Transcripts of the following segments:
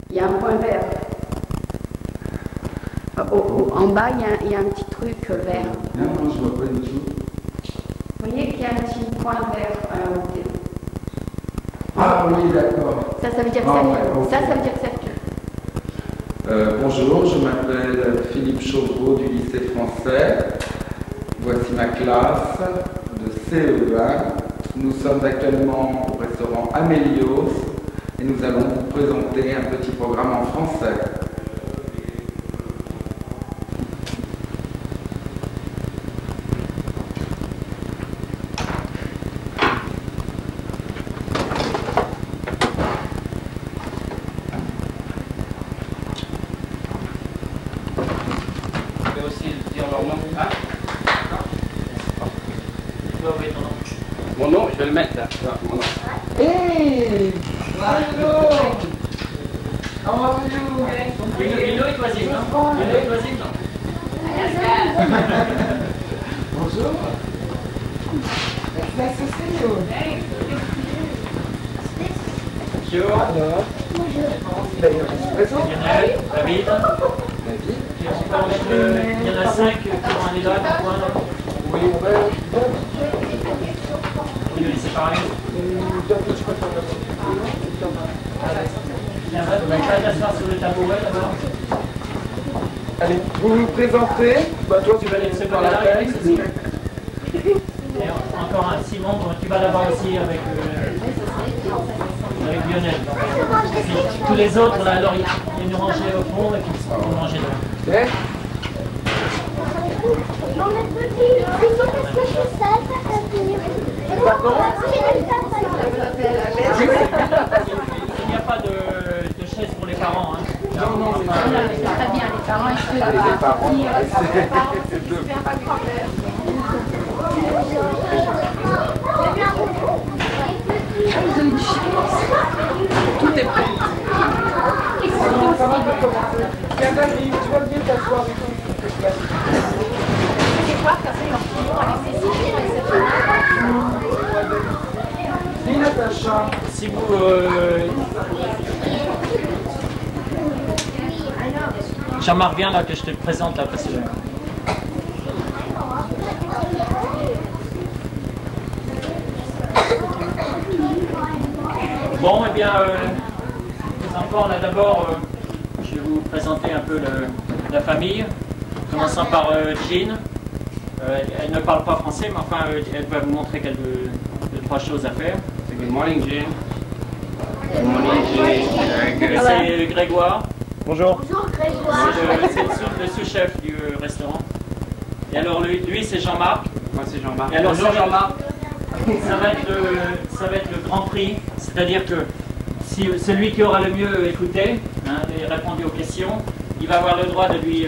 Il y a un point vert. En bas, il y a un petit truc vert. Non, moi je vois pas du tout. Vous voyez qu'il y a un petit point vert. Ah oui, d'accord. Ça veut dire que Ah, ça, ouais, ok. ça veut dire que ça tue. Bonjour, je m'appelle Philippe Chauveau du lycée français. Voici ma classe de CE1. Nous sommes actuellement au restaurant Amélios et nous allons vous présenter un petit programme en français. Mon nom, je vais le mettre là. Mon nom. Hey! Hello! How are you? You know it was him, no? You know it was him, no? Bonjour. Nice to see you. Bonjour. Alors, d'ailleurs, je se présente. Lionel, David. David. Il y en a 5 qui vont aller là, pourquoi là? Oui, on va. Vous les séparez? Je préfère Viens, va t'asseoir sur le tabouret d'abord. Allez, vous vous présentez. Bah, toi, tu vas aller laisser se par la parler tête. avec ceci. Et encore un, Simon, tu vas l'avoir aussi avec Lionel. Puis, tous les autres, là, alors, ils nous rangeaient au fond et puis ils vont manger là. Ok. Non mais petit, c'est sûr parce que je suis sale, ça fait venir. Il n'y a pas de chaise pour les parents. Hein. Non, non, c'est Très bien, les parents, ils se les parents. c'est deux. Pas de problème. Tout est prêt. Ça va de commencer. Tiens, David, tu vas bien t'asseoir avec nous, s'il te plaît. Dis Natacha. Si vous... Jean-Marc, viens là que je te présente là parce que... Bon, eh bien, les enfants, là d'abord, je vais vous présenter un peu la famille, commençant par Jean. Elle ne parle pas français, mais enfin, elle va vous montrer deux, trois choses à faire. Good morning, Jean. Good morning, Jean. C'est Grégoire. Bonjour. Bonjour Grégoire. C'est le sous-chef du restaurant. Et alors, lui c'est Jean-Marc. Moi, c'est Jean-Marc. Et alors, Bonjour, Jean-Marc. Ça va être le grand prix, c'est-à-dire que si celui qui aura le mieux écouté et répondu aux questions, il va avoir le droit de lui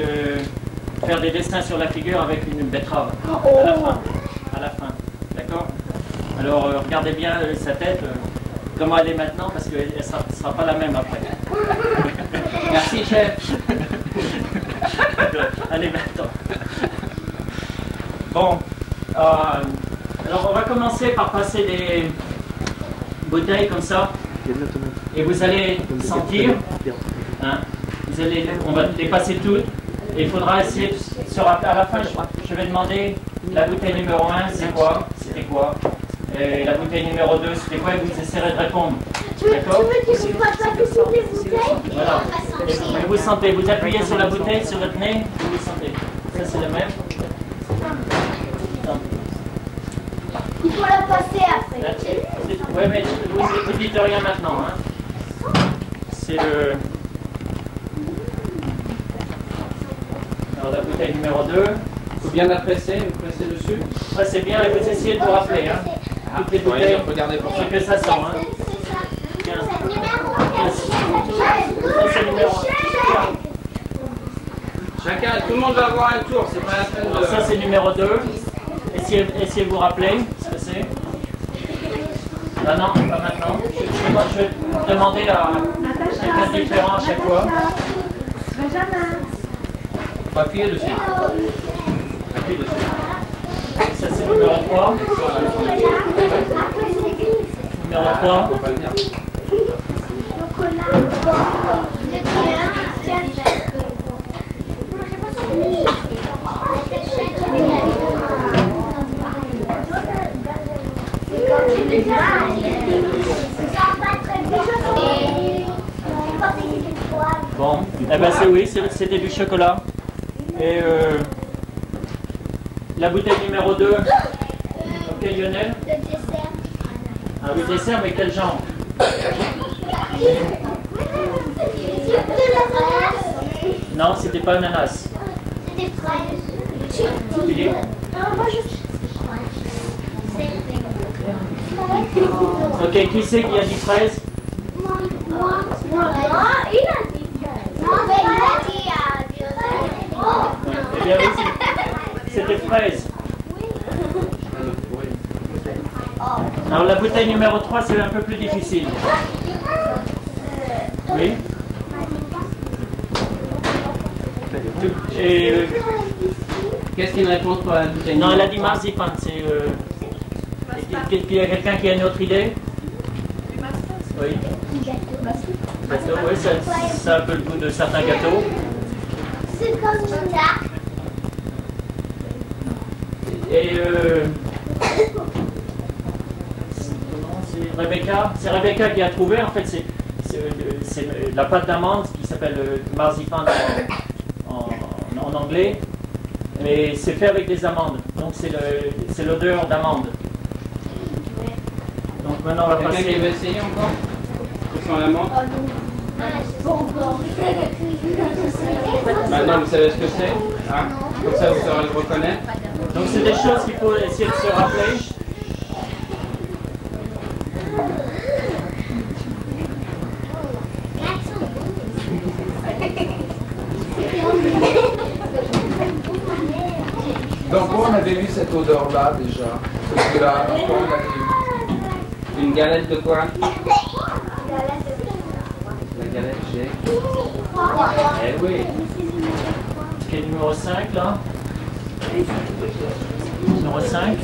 faire des dessins sur la figure avec une betterave à la fin. D'accord? Alors regardez bien sa tête, comment elle est maintenant, parce qu'elle ne sera pas la même après. Merci, chef. Allez maintenant. Bon. Alors on va commencer par passer des bouteilles comme ça et vous allez sentir, hein, on va les passer toutes et il faudra essayer, à la fin je vais demander la bouteille numéro 1 c'est quoi, c'était quoi, et la bouteille numéro 2 c'était quoi et vous essaierez de répondre. D'accord? Tu veux que je fasse pas toutes les bouteilles? Voilà. Et vous sentez, vous appuyez sur la bouteille, sur votre nez, vous le sentez. Ça c'est le même. Il faut la passer après. Oui, mais vous ne dites rien maintenant. Hein. C'est le... Alors la bouteille numéro 2. Il faut bien la presser, vous pressez dessus. C'est bien, et vous essayez de vous rappeler. Hein. Toutes les bouteilles, Il faut garder pour ça. que ça sent. Hein. C'est ça. Tiens. C'est le numéro 1. Ça c'est le numéro 1. Chacun, tout le monde va avoir un tour, c'est pas la peine Alors de... ça c'est le numéro 2. Essayez de vous rappeler ce que c'est. Ah non, pas maintenant. Je vais demander à quelqu'un différent à chaque fois. Benjamin. Faut appuyer dessus. Appuyez dessus. Ça c'est le numéro 3. Numéro 3. Faut pas le dire. Bon, eh ben c'est oui, c'était du chocolat. Et la bouteille numéro 2, ok Lionel? Le dessert. Ah oui, dessert, mais quel genre? Non, c'était pas ananas. C'était fraises. Philippe? Non, moi je... Ok, qui c'est qui a dit fraise? Moi, il a dit. Non, mais il a dit Eh bien oui, c'était fraise. Alors la bouteille numéro 3, c'est un peu plus difficile. Oui? Et, Qu'est-ce qu'il répond pour la bouteille? non, elle a dit marzipan. C'est. Il y a quelqu'un qui a une autre idée? Oui. Gâteau, oui, ça a un peu le goût de certains gâteaux. C'est comme ça. Et c'est Rebecca qui a trouvé. En fait, c'est la pâte d'amande qui s'appelle marzipan en anglais. Mais c'est fait avec des amandes. Donc c'est l'odeur d'amande. Donc maintenant on va Quelqu'un qui passer. veut essayer encore? Sans la menthe? Maintenant vous savez ce que c'est, hein? Comme ça vous saurez le reconnaître. Donc c'est des choses qu'il faut essayer de se rappeler. Donc on avait vu cette odeur-là déjà. Parce que là, on l'avait vu. Une galette de quoi? La galette j'ai. Eh oui. Quel numéro 5 là? Numéro 5.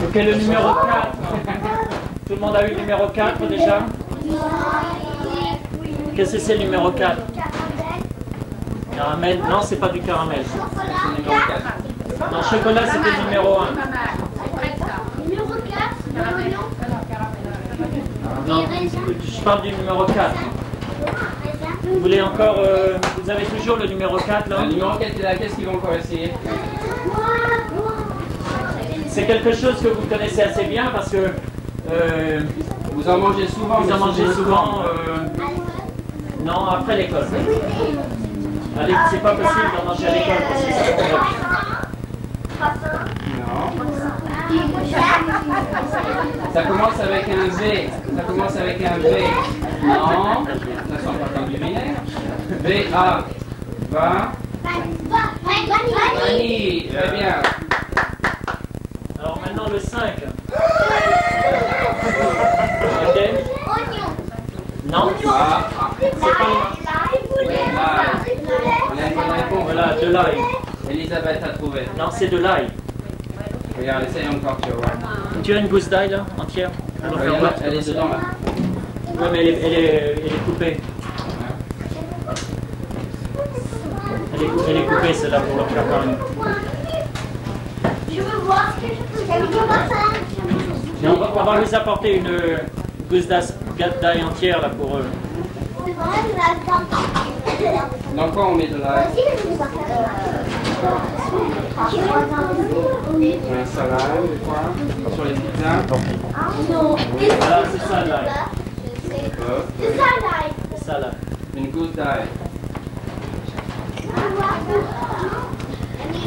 Ok, le numéro 4. Tout le monde a eu le numéro 4 déjà? Qu'est-ce que c'est le numéro 4? Caramel? Non, c'est pas du caramel. C'est le numéro 4. Non, chocolat c'était le numéro 1. Numéro 4, Non, je parle du numéro 4. Vous voulez encore... vous avez toujours le numéro 4 là? Le numéro 4 est là, qu'est-ce qu'ils vont encore essayer? C'est quelque chose que vous connaissez assez bien parce que... Vous en mangez souvent? vous en mangez souvent... non, après l'école. Allez, c'est pas possible d'en manger à l'école parce que ça pourrait... Non. Ça commence avec un V. Ça commence avec un V. Non. Ça sent pas comme du vinaigre. V-A. Va. Vanille. Très bien. Alors maintenant le 5. Ok? Non? Ah. C'est pas... On a une bonne réponse. Voilà, de l'ail. Elisabeth a trouvé. Non, c'est de l'ail. Regarde, essaye encore, tu vas voir. Tu as une gousse d'ail là, entière? On va faire Regarde, voir. elle est dedans là. Ouais, mais elle est coupée. Elle est coupée celle-là pour le faire quand même. Je veux voir ce que je peux faire. Mais on va vous apporter une gousse d'ail entière là pour eux. C'est vrai, Dans quoi on met de l'ail? Un salade, quoi? Sur les pizzas? Non. Voilà, c'est ça l'ail. C'est ça l'ail. C'est ça là. Une gousse d'ail.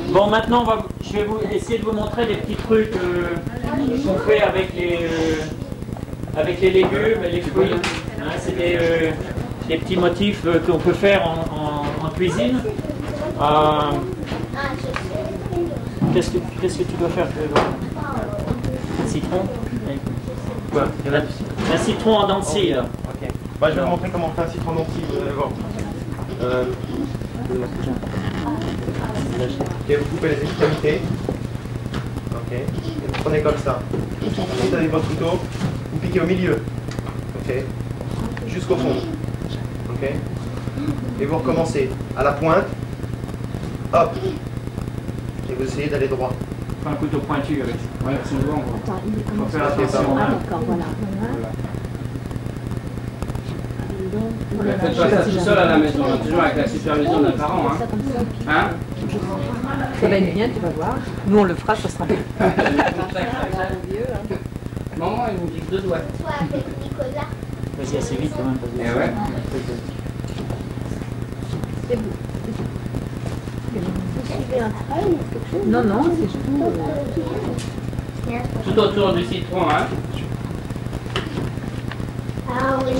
Bon, maintenant je vais essayer de vous montrer des petits trucs qu'on fait avec les légumes et les fruits. Hein, c'est des petits motifs qu'on peut faire en cuisine. Qu'est-ce que tu dois faire? Citron? Quoi? Il y en a du Un citron en dents de scie, là. Ok. Bah, je vais vous montrer comment on fait un citron d'anti, vous allez voir. Ok, vous coupez les extrémités. Ok. Et vous prenez comme ça. Ensuite, avec votre couteau, vous piquez au milieu. Ok. Jusqu'au fond. Ok. Et vous recommencez à la pointe. Hop. Et vous essayez d'aller droit. Pas un couteau pointu avec ça. Ouais, c'est bon. Attends, il Faut commence. faire attention. Ah, d'accord, voilà. Ne faites pas ça tout seul à la maison, toujours avec la supervision d'un parent. Hein. Hein? Ça va être bien, tu vas voir. Nous, on le fera, ça sera bien. Maman, il vous dit que 2 doigts. Toi avec Nicolas. Vas-y, assez vite quand même. Eh ouais. C'est beau. Vous suivez un trail ou quelque chose? Non, non, c'est juste... Tout autour du citron, hein. Ah oui,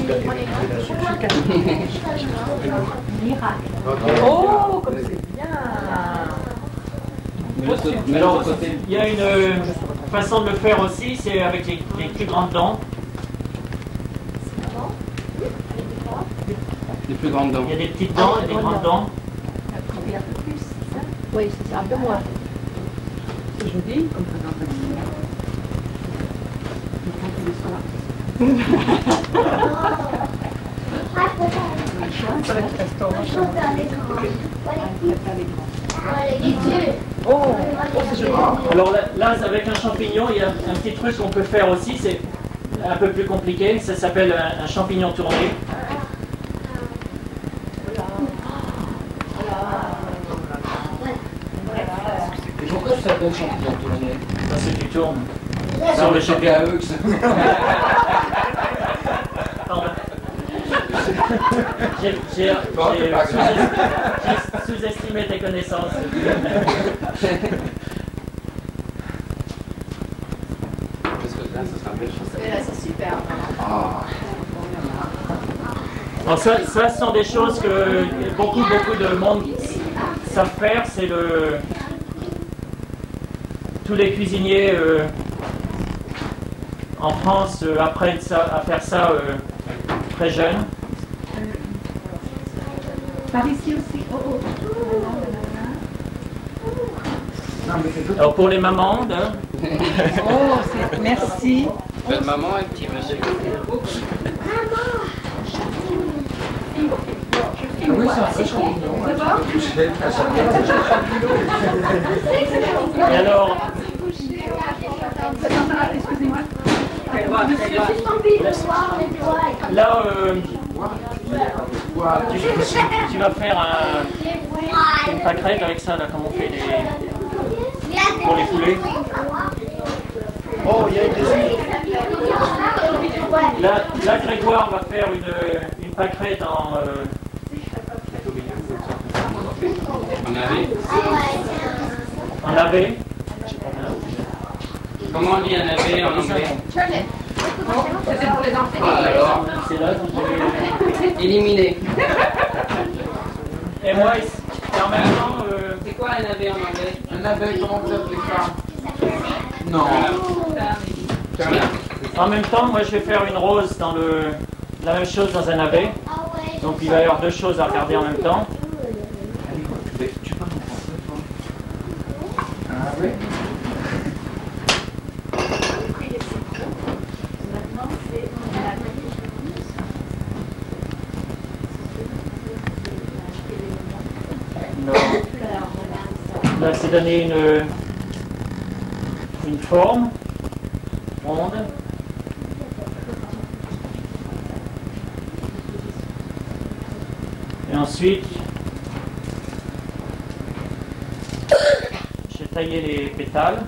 Oh, comme c'est bien! Mais l'autre côté. Il y a une façon de le faire aussi, c'est avec les plus grandes dents. Les plus grandes dents. Il y a des petites dents et des grandes dents. Oui, c'est ça, un peu moins. C'est joli comme présentation. Alors là, avec un champignon, il y a un petit truc qu'on peut faire aussi, c'est un peu plus compliqué, ça s'appelle un champignon tourné. Et pourquoi ça s'appelle champignon tourné? Parce que tu tournes Sur sur le le champignon à eux que ça. Pardon. J'ai Bon, c'est pas grave. sous-estimé tes connaissances. Parce que là, ça sera belle chose. C'est super. Ah. Alors ça, ce sont des choses que beaucoup de monde savent faire. C'est tous les cuisiniers en France apprennent à faire ça très jeunes. Par ici aussi. Oh, oh. Alors pour les mamans, Oh, merci. Belle maman et petit monsieur. Ah oui, c'est un vrai champignon. Je l'ai à chaque et alors Excusez-moi. là tu vas faire une pâquerette avec ça là, comme on fait pour les poulets. Oh, il y a une décision. Là, Grégoire va faire une pâquerette en navet. Comment on dit un navet en anglais? C'était pour les enfants. Ah, alors, C'est là que éliminé. et moi, et en même temps, C'est quoi un navet en anglais? Un navet, comment vous appelez ça? Non. en même temps, moi, je vais faire une rose dans la même chose dans un navet. Donc, il va y avoir deux choses à regarder en même temps. Mais tu parles en français, toi? Ah oui. Là, c'est donner une forme ronde. Et ensuite, j'ai taillé les pétales.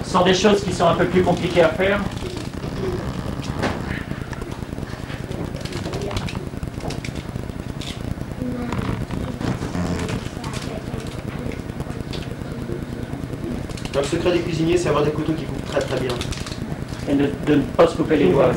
Ce sont des choses qui sont un peu plus compliquées à faire. Le secret des cuisiniers, c'est avoir des couteaux qui coupent très très bien. Et de ne pas se couper les doigts.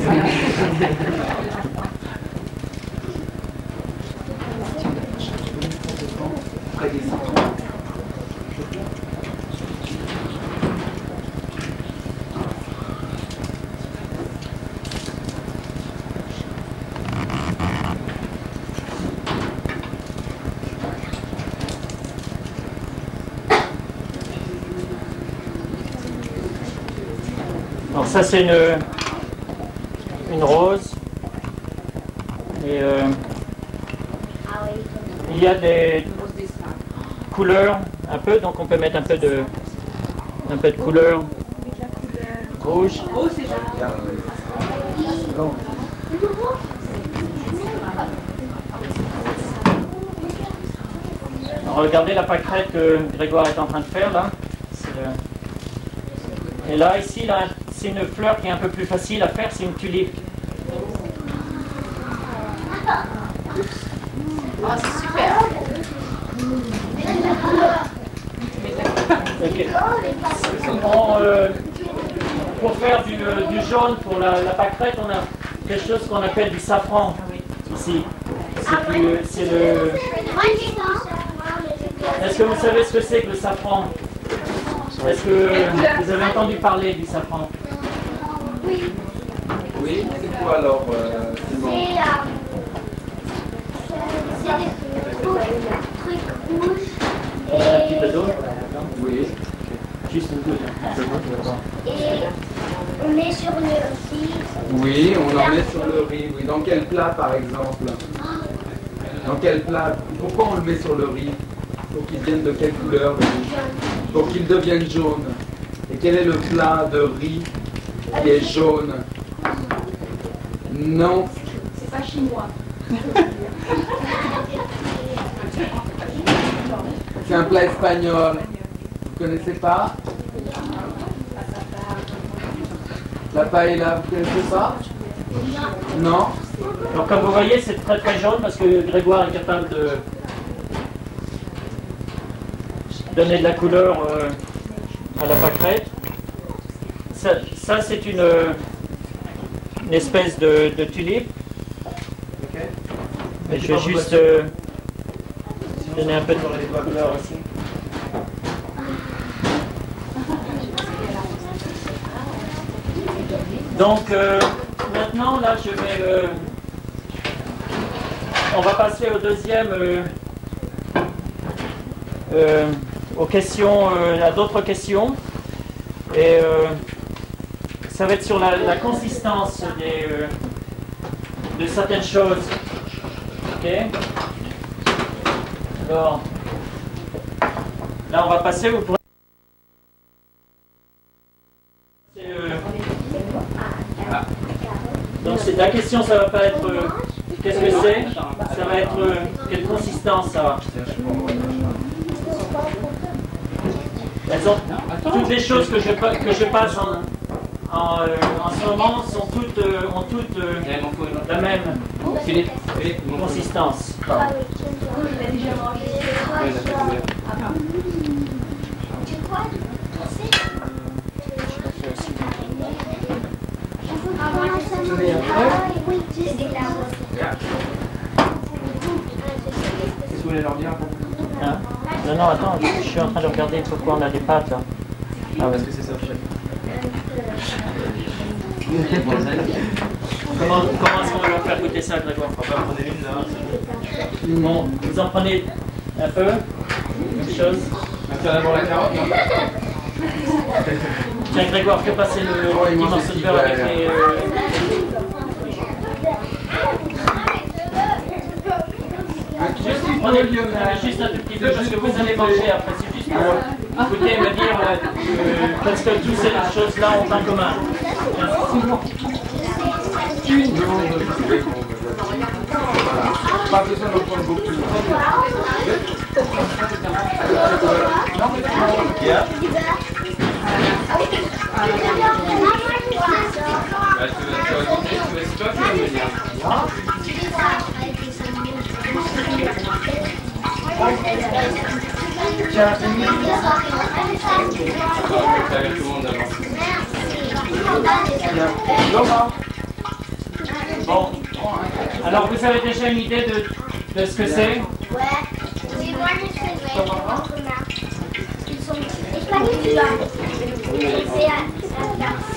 Alors ça c'est une rose. Et il y a des couleurs un peu, donc on peut mettre un peu de couleur rouge. Oh, c'est joli. Alors, regardez la pâquerette que Grégoire est en train de faire là. Et là, ici, là, c'est une fleur qui est un peu plus facile à faire, c'est une tulipe. Oh, c'est super. Okay. Pour faire du jaune pour la pâquerette, on a quelque chose qu'on appelle du safran ici. C'est le... Est-ce que vous savez ce que c'est que le safran? Est-ce que vous avez entendu parler du safran? Oui. Oui, c'est quoi alors, Simon? C'est des trucs rouges Un petit peu d'eau? Oui. Juste une goutte. et on met sur le riz. Oui, on en met sur le riz. Oui. Dans quel plat par exemple? Dans quel plat? Pourquoi on le met sur le riz? Pour qu'il vienne de quelle couleur? Pour qu'il devienne jaune. Et quel est le plat de riz qui est jaune? Non. C'est pas chinois. C'est un plat espagnol. Vous connaissez pas? La paella, vous connaissez pas? Non. Donc comme vous voyez, c'est très très jaune parce que Grégoire est capable de donner de la couleur à la pâquerette. Ça c'est une espèce de tulipe. Mais je vais juste donner un peu de couleur aussi. Donc maintenant là je vais on va passer au deuxième aux questions à d'autres questions et ça va être sur la consistance de certaines choses. Ok. Alors là on va passer, vous pourrez donc c'est la question, ça va pas être qu'est-ce que c'est, ça va être quelle consistance ça va. Elles ont, toutes les choses que je passe en ce moment sont toutes, ont toutes la même consistance. Qu'est-ce que vous voulez leur dire? Hein? Non, attends, je suis en train de regarder pourquoi on a des pâtes là. Ah ouais. Parce que c'est ça, chef. Comment est-ce qu'on va leur faire goûter ça, Grégoire? On va prendre une là. Bon, vous en prenez un peu, une chose. On va faire d'abord la carotte, non? Tiens, Grégoire, fais passer le petit morceau de beurre avec les... Prenez juste un tout petit peu parce que vous allez manger après. C'est juste pour écouter et me dire parce que toutes ces choses-là ont en commun. Pas besoin d'en prendre beaucoup. C'est toi qui vas me dire. Bon, alors vous avez déjà une idée de ce que c'est? Ouais. C'est moi qui fais ils sont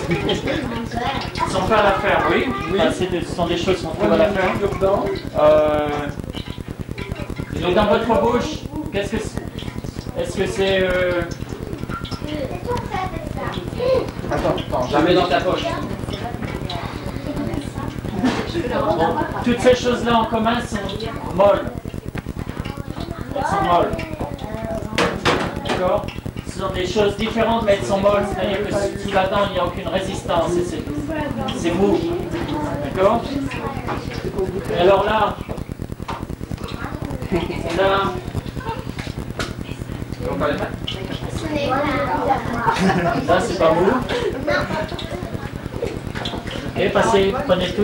Ils sont faits à la faire, oui. Enfin, ce sont des choses qui sont faites à la faire. Et dans votre bouche, qu'est-ce que c'est? Est-ce que c'est... Attends, Jamais dans ta poche. Bon, toutes ces choses-là en commun sont molles. Elles sont molles. D'accord? Ce sont des choses différentes, mais elles sont molles. C'est-à-dire que sous la dent, il n'y a aucune résistance. C'est mou. D'accord? Et alors là, là c'est pas mou. Ok, passez, prenez tout.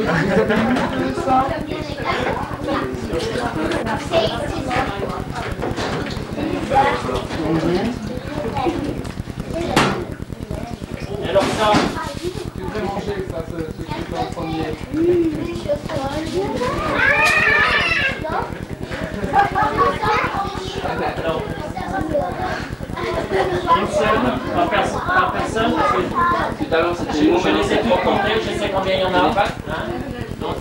Et alors ça, Tu devrais manger ça, ce truc en premier. alors, une seule par personne, parce que Tout à l'heure, c'était chez moi, je les ai tous comptés, je sais combien il y en a. Hein. Donc,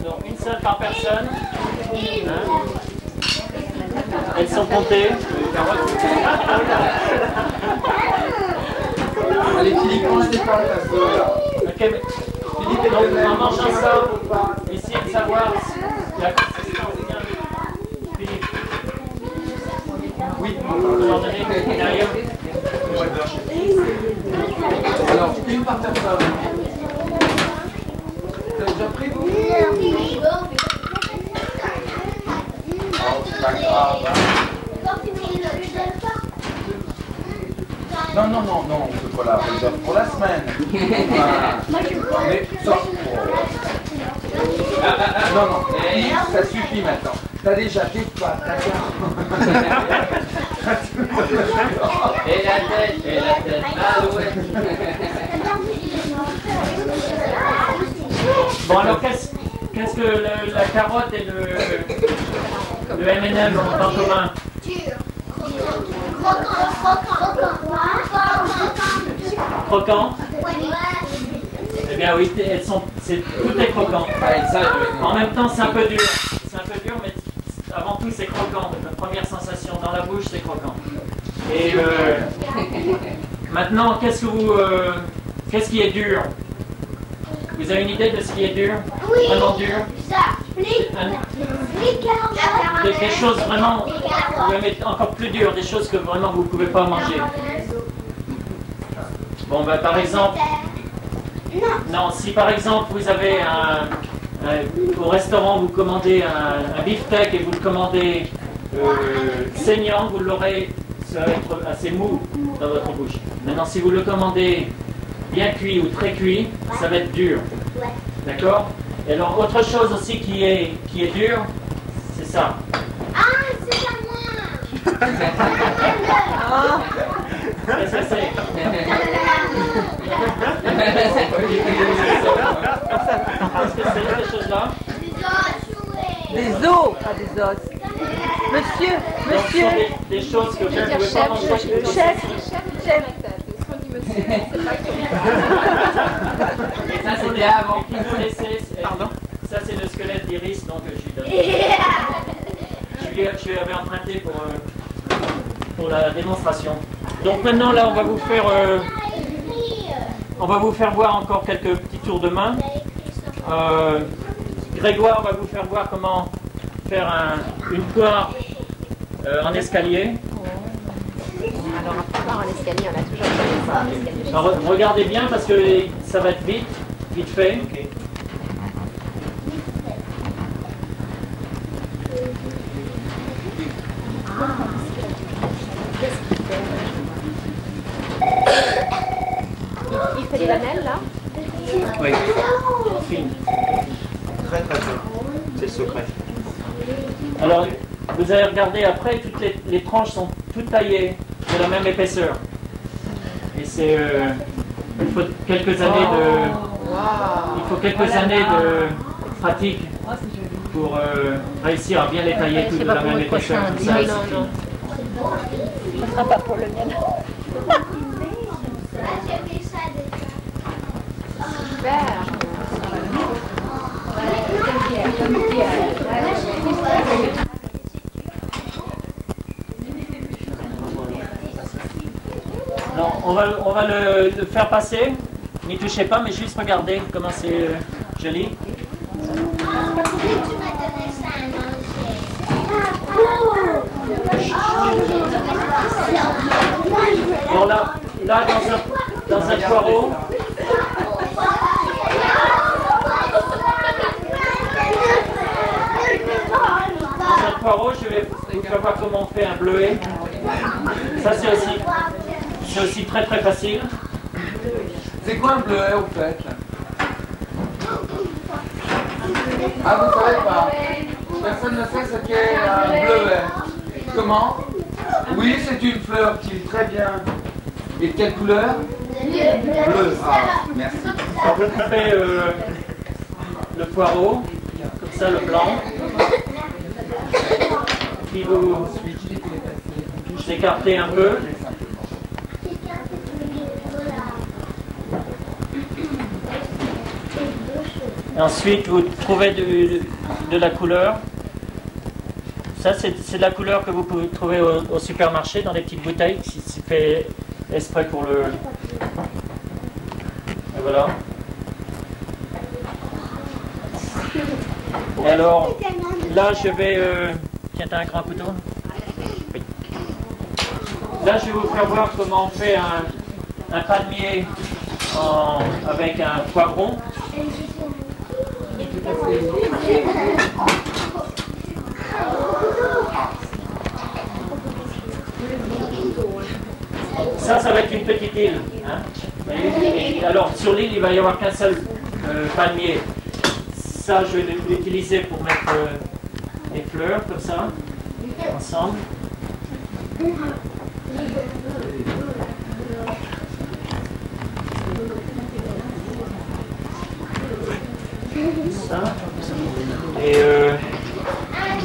donc, une seule par personne. Hein. Elles sont comptées. Allez, Philippe, mangez pas la sauce. Ok, mais donc, en mangeant ça, essayez de savoir la consistance bien. Philippe, Oui, vous en donnez derrière. alors, une par personne. T'as déjà pris vous? Oh, c'est pas grave. Hein. Non, non, non, non, on peut pas la réserve pour la semaine. Mais ça, non, non, ça suffit maintenant. T'as déjà des pâtes, d'accord. Et la tête, ah ouais. Bon, alors qu'est-ce que la carotte et le M&M ont en commun? Croquant? Eh bien oui, tout est croquant. En même temps, c'est un peu dur. C'est un peu dur, mais avant tout, c'est croquant. La première sensation dans la bouche, c'est croquant. Et maintenant, qu'est-ce qui est dur? Vous avez une idée de ce qui est dur? Oui. Vraiment dur? Des choses vraiment, mais encore plus dures, des choses que vraiment vous ne pouvez pas manger. Bon, ben, par exemple, non, si par exemple vous avez au restaurant, vous commandez un beefsteak et vous le commandez saignant, vous l'aurez, ça va être assez mou dans votre bouche. Maintenant, si vous le commandez bien cuit ou très cuit, ça va être dur. D'accord? Et alors, autre chose aussi qui est dur, c'est ça. Ah, c'est à moi. Qu'est-ce que c'est? Qu'est-ce que c'est, ces choses-là? Des os, pas des os. Monsieur, Donc, ce sont monsieur. des choses que vous ne pouvez pas manger. Chef. Ça, c'était avant. Qui vous laissez, pardon? Ça, c'est le squelette d'Iris, donc je lui avais emprunté pour la démonstration. Donc maintenant, là, on va vous faire voir encore quelques petits tours de main. Grégoire va vous faire voir comment faire une poire en escalier. Alors, en escalier, on a toujours fait ça en escalier. Alors, regardez bien parce que ça va être vite fait. Il fait des lamelles, là? Oui, Fine. très très peu. C'est le secret. Alors, vous allez regarder après, toutes les tranches sont toutes taillées de la même épaisseur. Et c'est, il faut quelques années de pratique pour réussir à bien les tailler toutes de la même épaisseur. Comme ça. Non. Ça ne sera pas pour le mien. Super. Alors, on va le faire passer. N'y touchez pas, mais juste regardez comment c'est joli. Bon, là dans un poireau, je vais vous faire voir comment on fait un bleuet. Ça, c'est aussi très très facile. C'est quoi un bleuet au fait? Ah, vous savez pas? Personne ne sait ce qu'est un bleuet. Comment? Oui, c'est une fleur qui est très bien. Et de quelle couleur? Bleu. Ah, merci. On peut couper le poireau, comme ça le blanc. Puis vous écartez un peu. Et ensuite, vous trouvez de la couleur. Ça, c'est de la couleur que vous pouvez trouver au supermarché, dans des petites bouteilles, qui s'est fait exprès pour le... Et voilà. Et alors, là, je vais... Tiens, t'as un grand couteau? Oui. Là, je vais vous faire voir comment on fait un palmier avec un poivron. Ça va être une petite île. Hein? Et alors, sur l'île, il va y avoir qu'un seul palmier. Ça, je vais l'utiliser pour mettre des fleurs, comme ça, ensemble. Ça. Et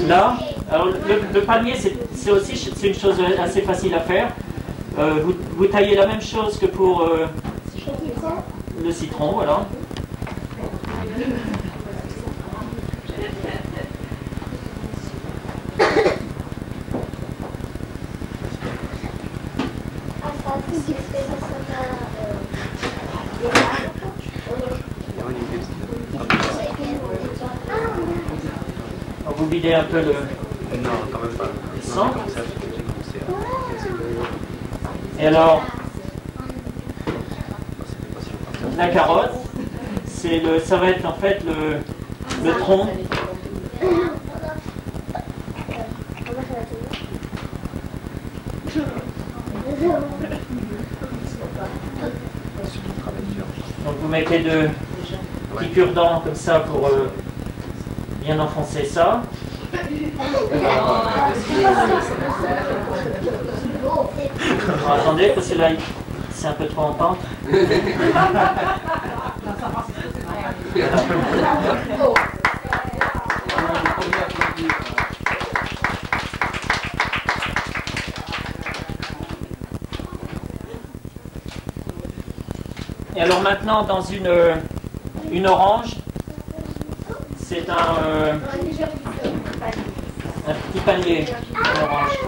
là, alors le palmier, c'est aussi une chose assez facile à faire. Vous taillez la même chose que pour le citron, voilà. Alors, vous videz un peu le sang. Et alors, la carotte, ça va être en fait le tronc. Donc vous mettez de petits cure-dents comme ça pour bien enfoncer ça. Alors, attendez, parce que là, c'est un peu trop en pente. Et alors maintenant, dans une orange, c'est un petit panier d'orange.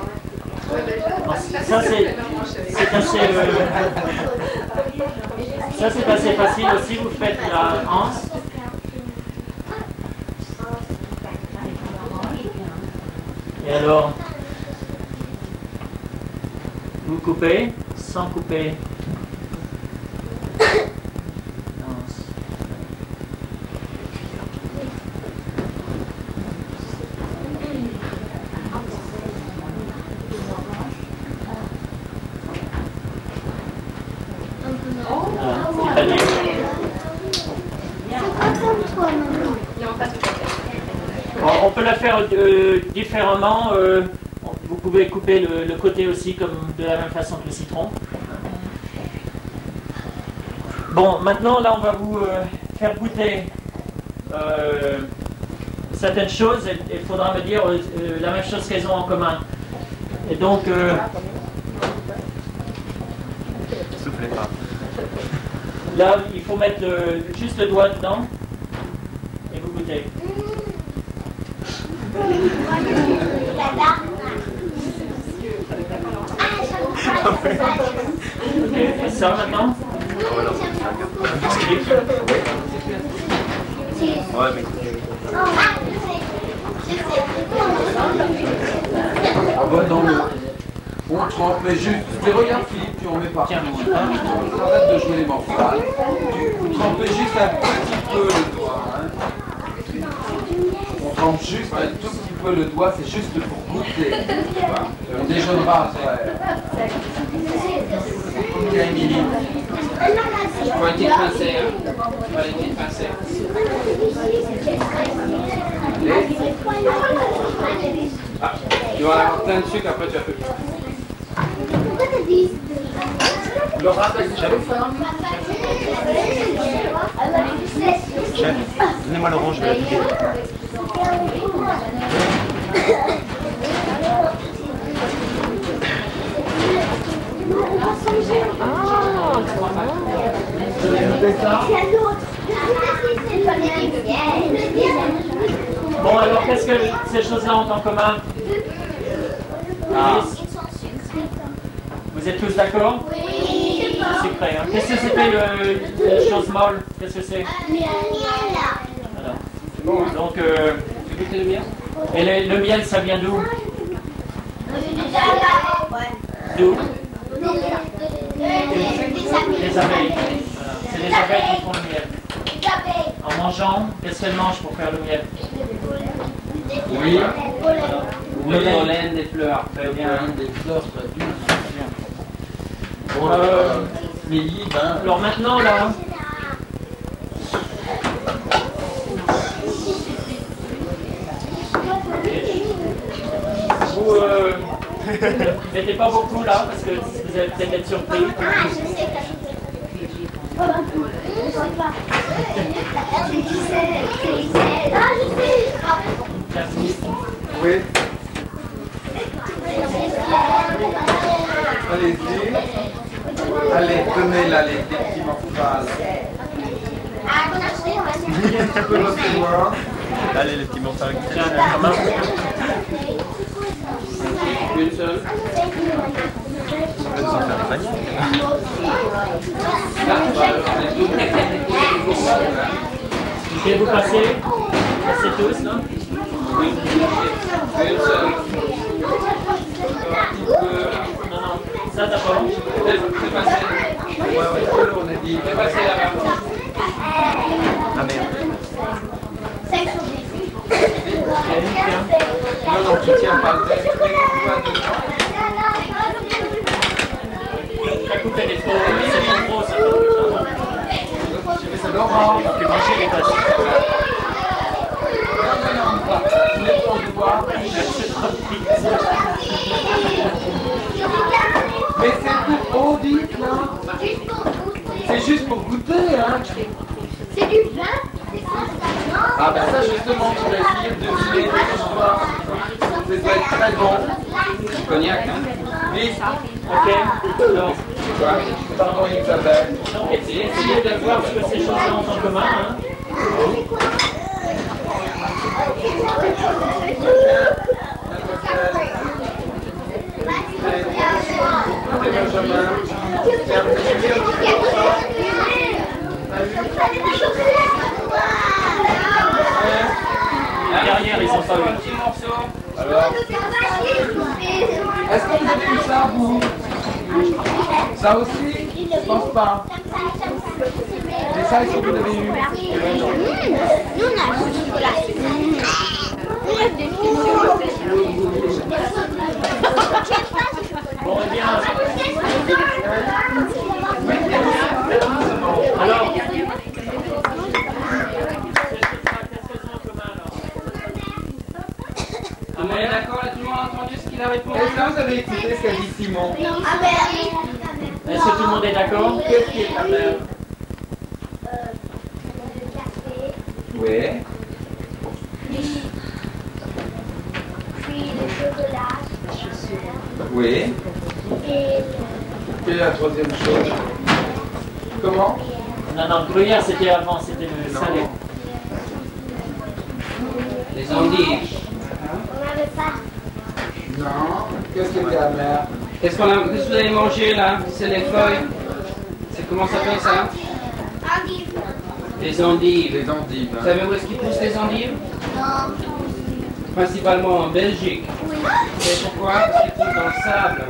Ça c'est assez facile aussi, vous faites la anse. Et alors, vous coupez, sans couper. On peut la faire différemment. Vous pouvez couper le côté aussi comme de la même façon que le citron. Bon, maintenant là on va vous faire goûter certaines choses et il faudra me dire la même chose qu'elles ont en commun. Et donc Soufflez pas. là il faut mettre juste le doigt dedans et vous goûtez. Ah, Et ça maintenant? Ouais, mais... Ah bon, dans l'eau. On trempe, mais juste, tu regardes Philippe, tu en mets partout. Arrête de jouer les morphales. Vous trempez juste un petit peu le doigt. Hein. On trempe juste un tout petit peu le doigt, c'est juste pour goûter. On déjeunera après. Ok, Émilie. Je prends une petite pincée, hein. Voilà, une petite pincée. Ah, tu vas avoir plein de sucre, après tu as plus. Laura, t'as déjà fait ça? Chef, donnez-moi l'orange, je vais l'appliquer. Bon, alors qu'est-ce que ces choses-là ont en commun? Vous êtes tous d'accord? Oui. Sucré, hein. Qu'est-ce que c'était une chose molle? Qu'est-ce que c'est? Voilà. Donc, tu goûtais le miel? Et le miel, ça vient d'où? D'où? Des abeilles. Voilà. C'est les abeilles qui font le miel. En mangeant, qu'est-ce qu'elles mangent pour faire le miel? Oui. Le pollen des fleurs. Très bien. Des fleurs très bien. Bon, Mélie, ben. alors maintenant, là, vous mettez pas beaucoup là, parce que vous allez peut-être être surpris. Oui. Allez-y. Allez, tenez-la, les petits morphales. Un peu l'océan. Allez, les petits morphales. Tiens, la main. Une seule. On va nous en faire des paniers. Et vous passez tous, non? Oui. Une seule. Non, non, ça d'abord. C'est passé. On a dit. C'est passé là-bas. Ah merde. Non, non, tu tiens pas. Tu mets ton doigt dedans. La coupe elle est trop, c'est trop gros ça. C'est Laurent. Tu peux manger les tâches. Non, pas. Tu mets ton doigt. Mais c'est pour Audit, là. C'est juste pour goûter, hein. C'est du vin? Ah ben ça justement, tu vas essayer de deviner l'histoire. Ça doit être très bon. Cognac, hein. Oui. Ok. Donc, Quoi? Pardon Isabelle. donc essayez de voir ce que ces choses-là ont en commun. Hein. Benjamin. Derrière, ils sont pas Un vus. petit morceau. Alors, est-ce que vous avez vu ça, vous? Ça aussi? Je pense pas. Mais ça, est-ce que vous l'avez eu? Nous, on a du chocolat. Bon, eh bien. Alors, On est d'accord, là, tout le monde a entendu ce qu'il a répondu? Est-ce que vous avez écouté ce qu'a dit Simon? est-ce que tout le monde est d'accord? Qu'est-ce qui est ta mère? Oui. Puis le chocolat. Oui. Quelle est la troisième chose? Comment? Non, non, le gruyère c'était avant, c'était le salé. Les endives. On n'avait pas. Non. Qu'est-ce qui était amer? Qu'est-ce que vous avez mangé là? C'est les feuilles. C'est comment ça s'appelle ça? Des endives. Les endives. Vous savez où est-ce qu'ils poussent les endives? Principalement en Belgique. Oui. Vous savez pourquoi? Parce qu'ils poussent dans le sable.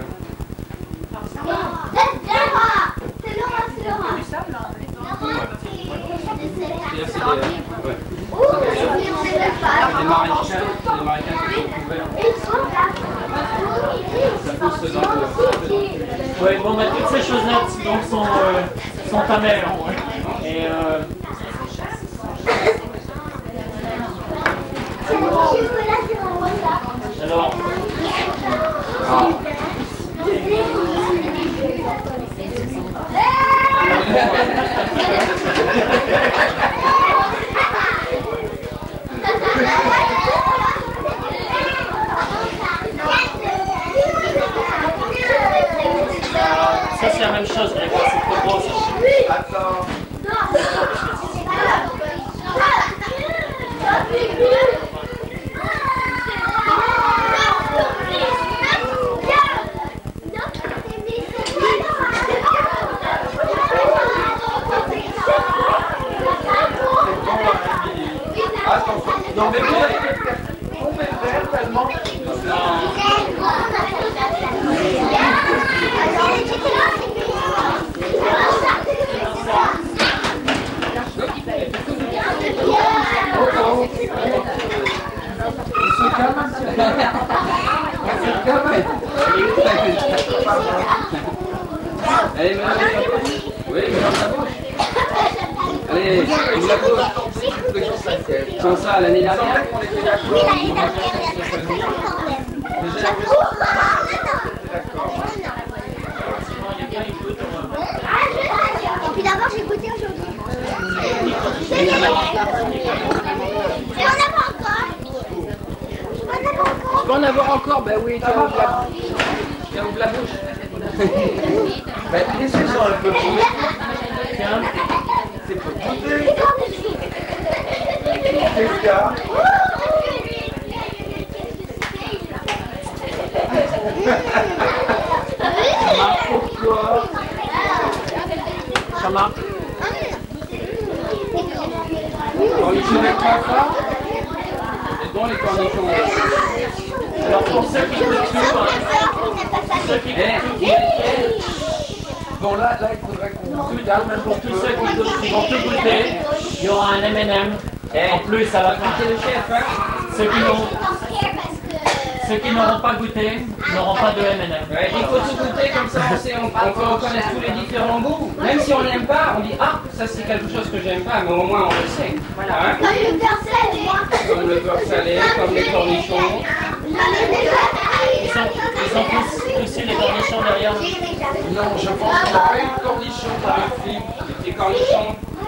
Les Marocains qui sont couverts. Ça pousse dans le... Oui, bon, bah, toutes ces choses-là donc, sont amères. Et alors, ça c'est la même chose, mais c'est trop gros. Attends. Non mais on fait le verre tellement. Allez, mets-la dans ta bouche. Oui, mets-la dans ta bouche. Allez, ouvre la bouche. Sans ça, l'année dernière. Oui, l'année dernière, il y a pas de problème. Et puis d'abord, j'ai goûté aujourd'hui. Et on n'a pas encore. Tu peux en avoir encore? Ben oui, tiens, ouvre la bouche. Laissez-en un peu. tiens, C'est pour goûter. Qu'est-ce qu'il y a? Pourquoi? ça marche. Cornichons avec quoi ça? C'est bon les cornichons. Alors pour ceux qui goûtent tout, Bon là il faudrait qu'on calme un pour peu. tous ceux qui vont tout goûter, il y aura un M&M en plus à la fin. C'est le chef, hein? Ceux qui n'auront pas goûté n'auront pas de M&M. Ouais, il faut tout goûter comme ça, on peut reconnaître tous les différents goûts. Même si on n'aime pas, on dit ah, ça c'est quelque chose que j'aime pas, mais au moins on le sait. Voilà. Hein? Comme le beurre salé, comme les cornichons. Ils ont tous aussi les cornichons derrière. Non, je pense qu'on n'a pas eu de cornichons dans le film. Les cornichons. Moi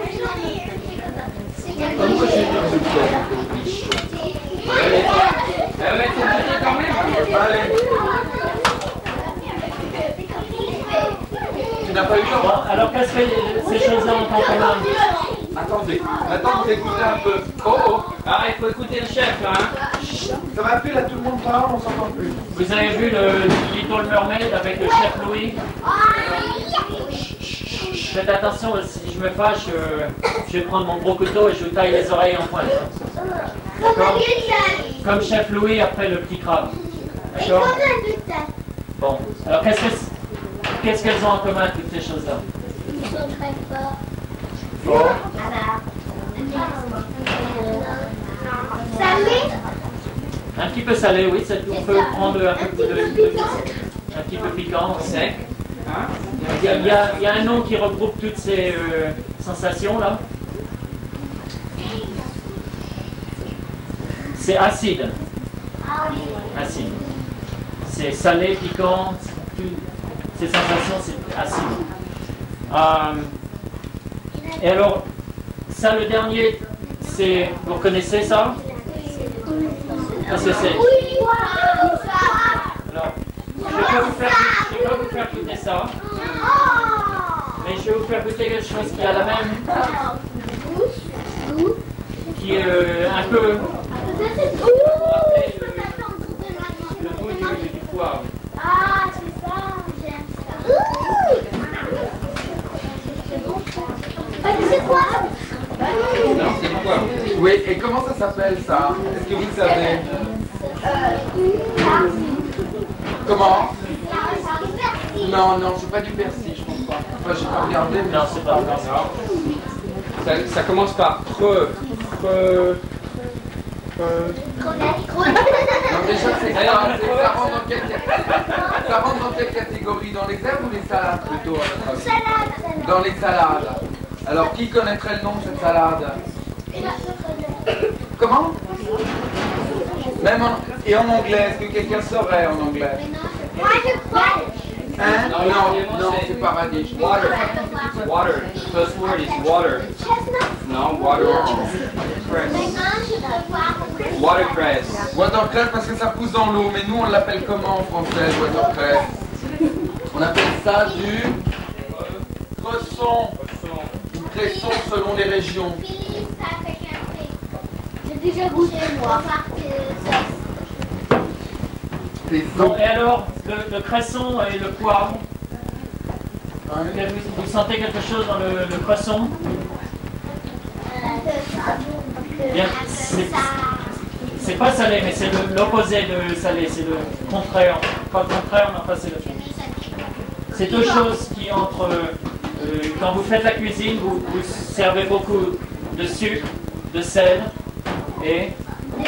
j'ai bien de cornichons. Mais il faut goûter quand même. Allez. Tu n'as pas eu le temps? Bon, alors qu'est-ce que ces choses-là ont en commun? Attendez, maintenant vous écoutez un peu. Oh oh. Ah, il faut écouter le chef là. Hein. Ça va plus, là tout le monde parle, on s'entend plus. Vous avez vu le Little Mermaid avec le chef Louis? Faites attention, si je me fâche, je vais prendre mon gros couteau et je vous taille les oreilles en pointe. D'accord? Comme chef Louis après le petit crabe. D'accord? Bon, alors qu'est-ce qu'elles ont en commun toutes ces choses-là? Ils sont très forts. Fort. Salé? Un petit peu salé, oui, ça on peut prendre un petit peu piquant. Sec. Hein? Il y a un nom qui regroupe toutes ces sensations là. C'est acide. Acide. C'est salé, piquant, ces sensations, c'est acide. Et alors, ça le dernier, c'est, vous reconnaissez ça? Qu'est-ce que c'est? Alors, je ne vais pas vous faire goûter ça, mais je vais vous faire goûter quelque chose qui a la même, qui est un peu le goût du poivre. Ah, c'est ça. Oui, et comment ça s'appelle ça? Est-ce que vous savez? Comment? Non, non, c'est pas du persil, je pense pas. Enfin, j'ai pas regardé, mais Non, c'est pas grave. Ça commence par Non, déjà, ça rentre dans quelle catégorie? Ça rentre dans quelle catégorie? Dans les herbes ou les salades plutôt, à votre avis? Dans les salades. Alors, qui connaîtrait le nom de cette salade? Comment? Même et en anglais, est-ce que quelqu'un saurait en anglais? Hein? Non, c'est pas radish. water. Water. First word is water. No, watercress. Watercress. Watercress parce que ça pousse dans l'eau, mais nous on l'appelle comment en français, watercress? On appelle ça du cresson. Du cresson selon les régions. J'ai déjà goûté moi. Bon, et alors, le cresson et le poivre, vous sentez quelque chose dans le cresson? Bien, c'est pas salé, mais c'est l'opposé de salé, c'est le contraire. Pas le contraire, mais enfin c'est le chose. C'est deux choses qui entrent. Quand vous faites la cuisine, vous servez beaucoup de sucre, de sel et de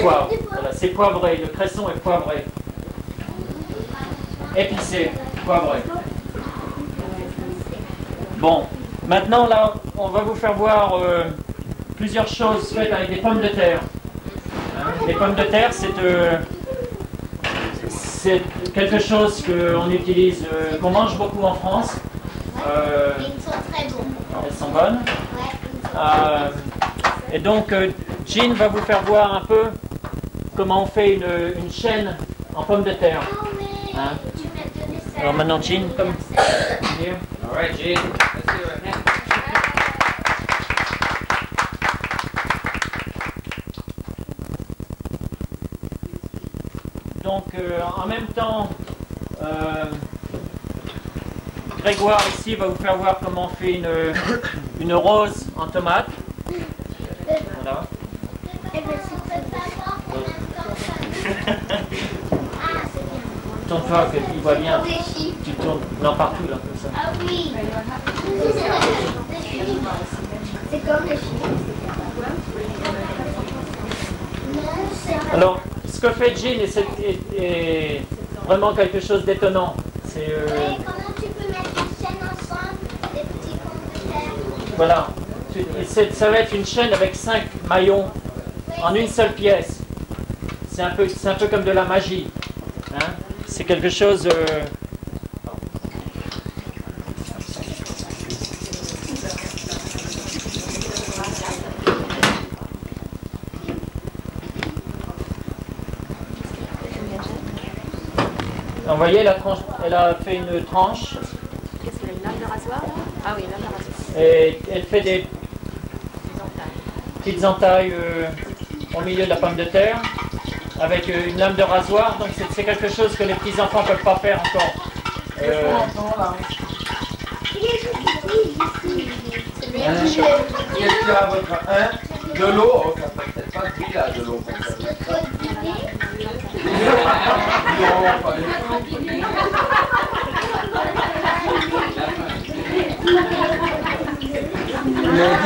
poivre. Voilà, c'est poivré, le cresson est poivré. Épicé, poivré. Bon, maintenant là, on va vous faire voir plusieurs choses faites avec des pommes de terre. Hein, les pommes de terre, c'est quelque chose qu'on utilise, qu'on mange beaucoup en France. Ils sont très bons. Elles sont bonnes. Et donc, Jean va vous faire voir un peu comment on fait une chaîne en pommes de terre. Hein? Alors maintenant, Jean, comme... All right, Jean. Let's do it. Donc, en même temps, Grégoire ici va vous faire voir comment on fait une rose en tomate. Voilà. Tourne pas, qu'il voit bien. Tu tournes, non, partout là, comme ça. Ah oui. C'est comme les chiens. Alors, ce que fait Jean est vraiment quelque chose d'étonnant. C'est Comment tu peux mettre la chaîne ensemble, des petits pommes de terre? voilà, ça va être une chaîne avec 5 maillons en une seule pièce. C'est un peu comme de la magie. Hein? C'est quelque chose. Vous voyez, elle a fait une tranche. Qu'est-ce qu'elle a, une lame de rasoir? Ah oui, une lame de rasoir. Et elle fait des petites entailles au milieu de la pomme de terre avec une lame de rasoir. Donc c'est quelque chose que les petits enfants ne peuvent pas faire encore. Qu'est-ce qu'il y a à votre... Hein? De l'eau? Oh, ça peut peut-être pas de là, de l'eau. Non, pas le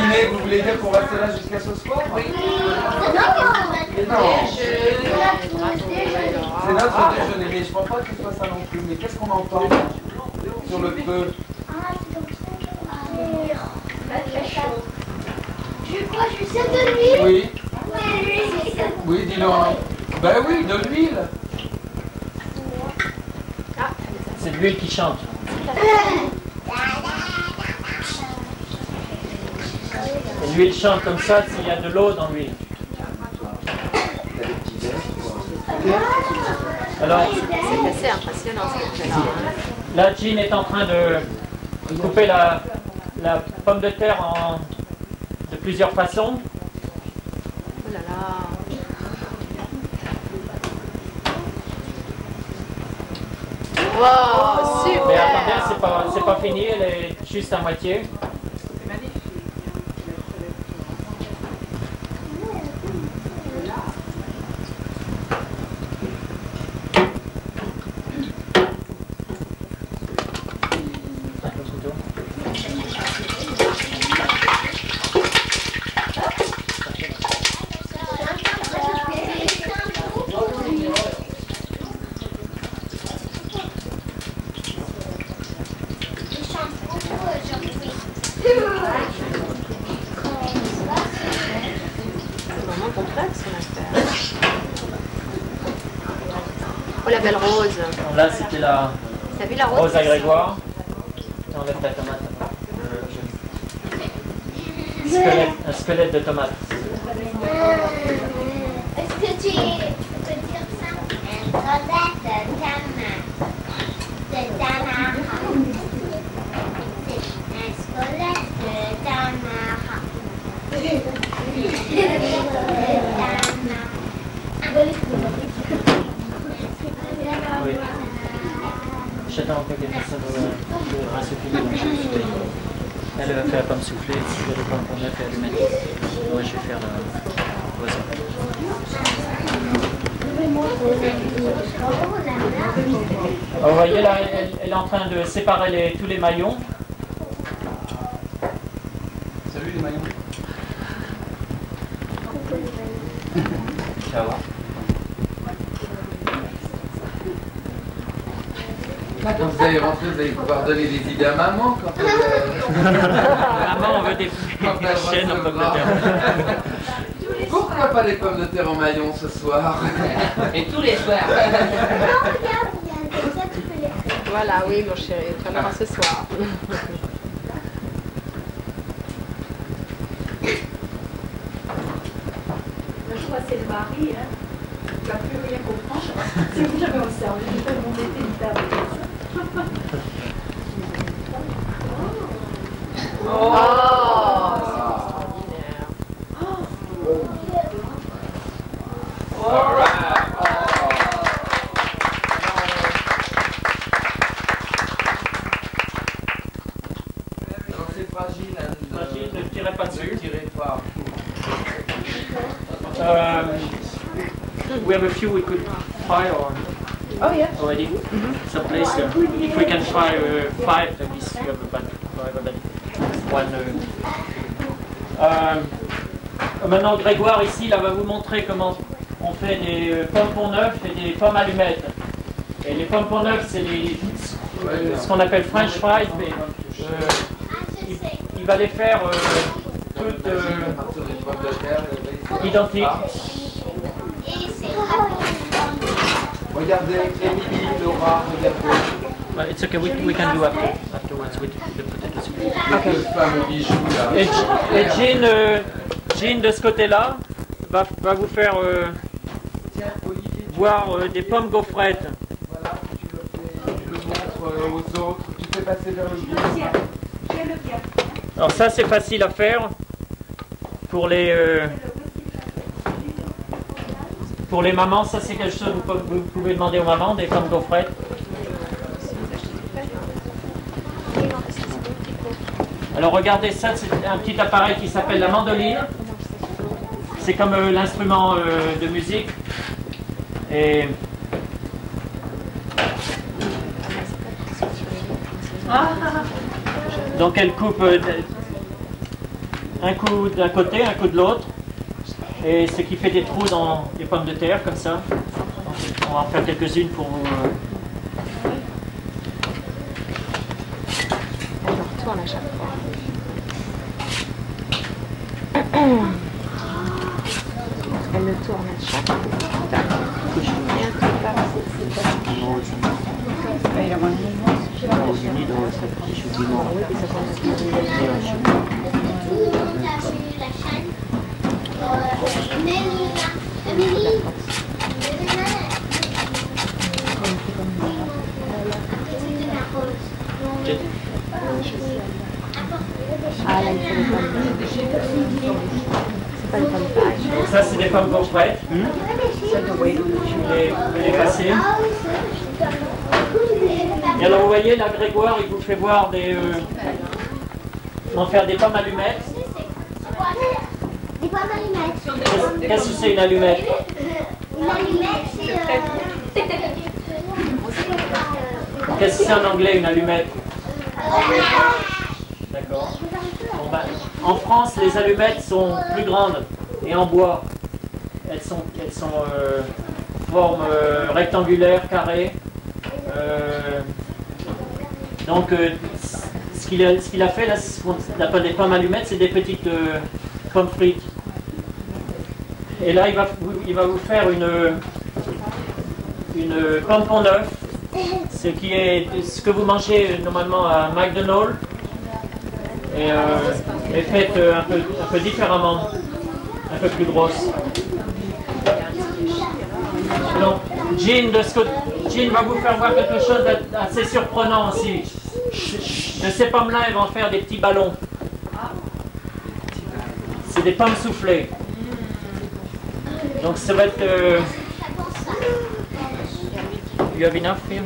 dîner, vous voulez dire qu'on reste là jusqu'à ce soir? Oui. Non. C'est notre déjeuner, mais je ne pense pas que ce soit ça non plus. Mais qu'est-ce qu'on entend sur le feu? Je sais de l'huile. Oui. Oui, dis-le. Ben oui, de l'huile. C'est de l'huile qui chante. Et l'huile chante comme ça s'il y a de l'eau dans l'huile. Alors, C'est assez impressionnant ce que tu as. là, Jean est en train de couper la pomme de terre de plusieurs façons. Oh là là. Wow, super. Mais attendez, c'est pas fini, elle est juste à moitié. Oh, la belle rose. Là, c'était la T'as vu la rose? rose à Grégoire. Enlève ta tomate. Un squelette de tomate. Est-ce que tu peux dire ça? Un squelette de tomate. De Tamara. Un squelette de Tamara. Oui. J'attends un peu que personne va souffler. Elle va faire la pomme soufflée, si vous voulez pas en prendre, elle fait allumer. Moi je vais faire la poisson. Vous voyez là, elle est en train de séparer tous les maillons. Salut les maillons. Ça va. Quand vous allez rentrer, vous allez pouvoir donner des idées à maman quand elle... Maman, on veut des chaînes en pommes de terre. Pourquoi pas des pommes de terre en maillon ce soir? Et tous les soirs. Voilà, oui, mon chéri, tu en auras ce soir. Je crois que c'est le mari, hein. Il ne va plus rien comprendre. Si vous jamais au service, je vais monter une table comme ça. Oh, C'est fragile, hein, Fragile, ne tirez pas dessus. Ne tirez pas. We have a few we could try or Oh, yeah. already. Some place if we can try 5, at least you have about 5 already. Maintenant Grégoire ici là va vous montrer comment on fait des pommes pont neuf et des pommes allumettes. Et les pommes pont neuf c'est ce qu'on appelle French fries, mais il va les faire toutes identiques. Regardez, Émilie, Laura, regardez. But it's okay, we can do afterwards with the potatoes. Le fameux bijou là. Et Jean de ce côté-là va vous faire boire des pommes gaufrettes. Voilà, tu le montres aux autres, tu fais passer vers le bijou. Alors ça c'est facile à faire pour les mamans. Ça c'est quelque chose que vous pouvez demander aux mamans, des pommes gaufrettes. Alors regardez ça, c'est un petit appareil qui s'appelle la mandoline. C'est comme l'instrument de musique. Et donc elle coupe un coup d'un côté, un coup de l'autre. Et ce qui fait des trous dans les pommes de terre, comme ça. On va en faire quelques-unes pour vous... Elle le retourne à chaque fois. Elle le tourne à chaque fois. Ah, là, il faut les pommes. C'est pas les pommes pages. Donc ça, c'est des pommes gaufrettes. Vous les passez. Et alors, vous voyez, là, Grégoire, il vous fait voir en faire des pommes allumettes. Des pommes allumettes. Qu'est-ce que c'est une allumette? Une allumette, c'est... Qu'est-ce que c'est en anglais, une allumette? D'accord. Bon, ben, en France, les allumettes sont plus grandes et en bois. Elles sont forme rectangulaire, carrée. Donc, ce qu'il a fait là, c'est ce qu'on appelle des pommes allumettes, c'est des petites pommes frites. Et là, il va vous faire une une pompon neuf, ce qui est ce que vous mangez normalement à McDonald's, et faites un peu différemment, un peu plus grosse. Donc, Jean va vous faire voir quelque chose d'assez surprenant aussi. De ces pommes-là, elles vont faire des petits ballons. C'est des pommes soufflées. Donc ça va être... You have enough here?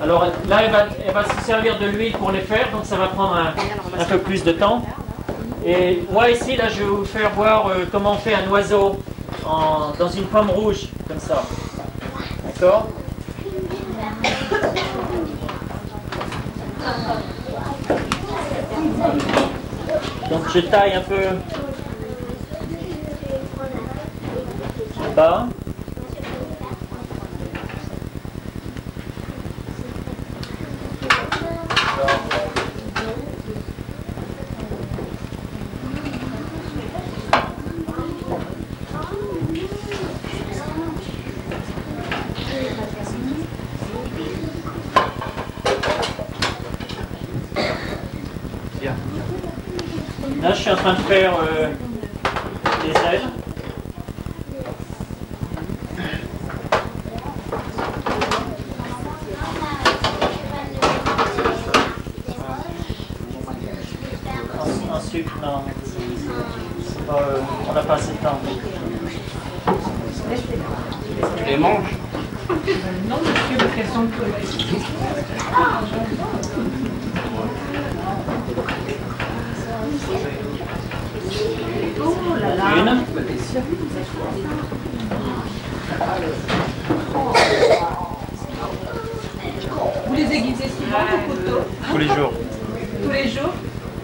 Alors là, elle va se servir de l'huile pour les faire, donc ça va prendre un peu plus de temps. Et moi ici, là, je vais vous faire voir comment on fait un oiseau dans une pomme rouge, comme ça. D'accord? Donc je taille un peu bas. Là, je suis en train de faire des ailes. Ensuite, non, on n'a pas assez de temps. Les manches. Non, monsieur, parce qu'elles sont creuses. Oh là là. Une. Vous les aiguisez souvent au couteau? Tous les jours. Tous les jours?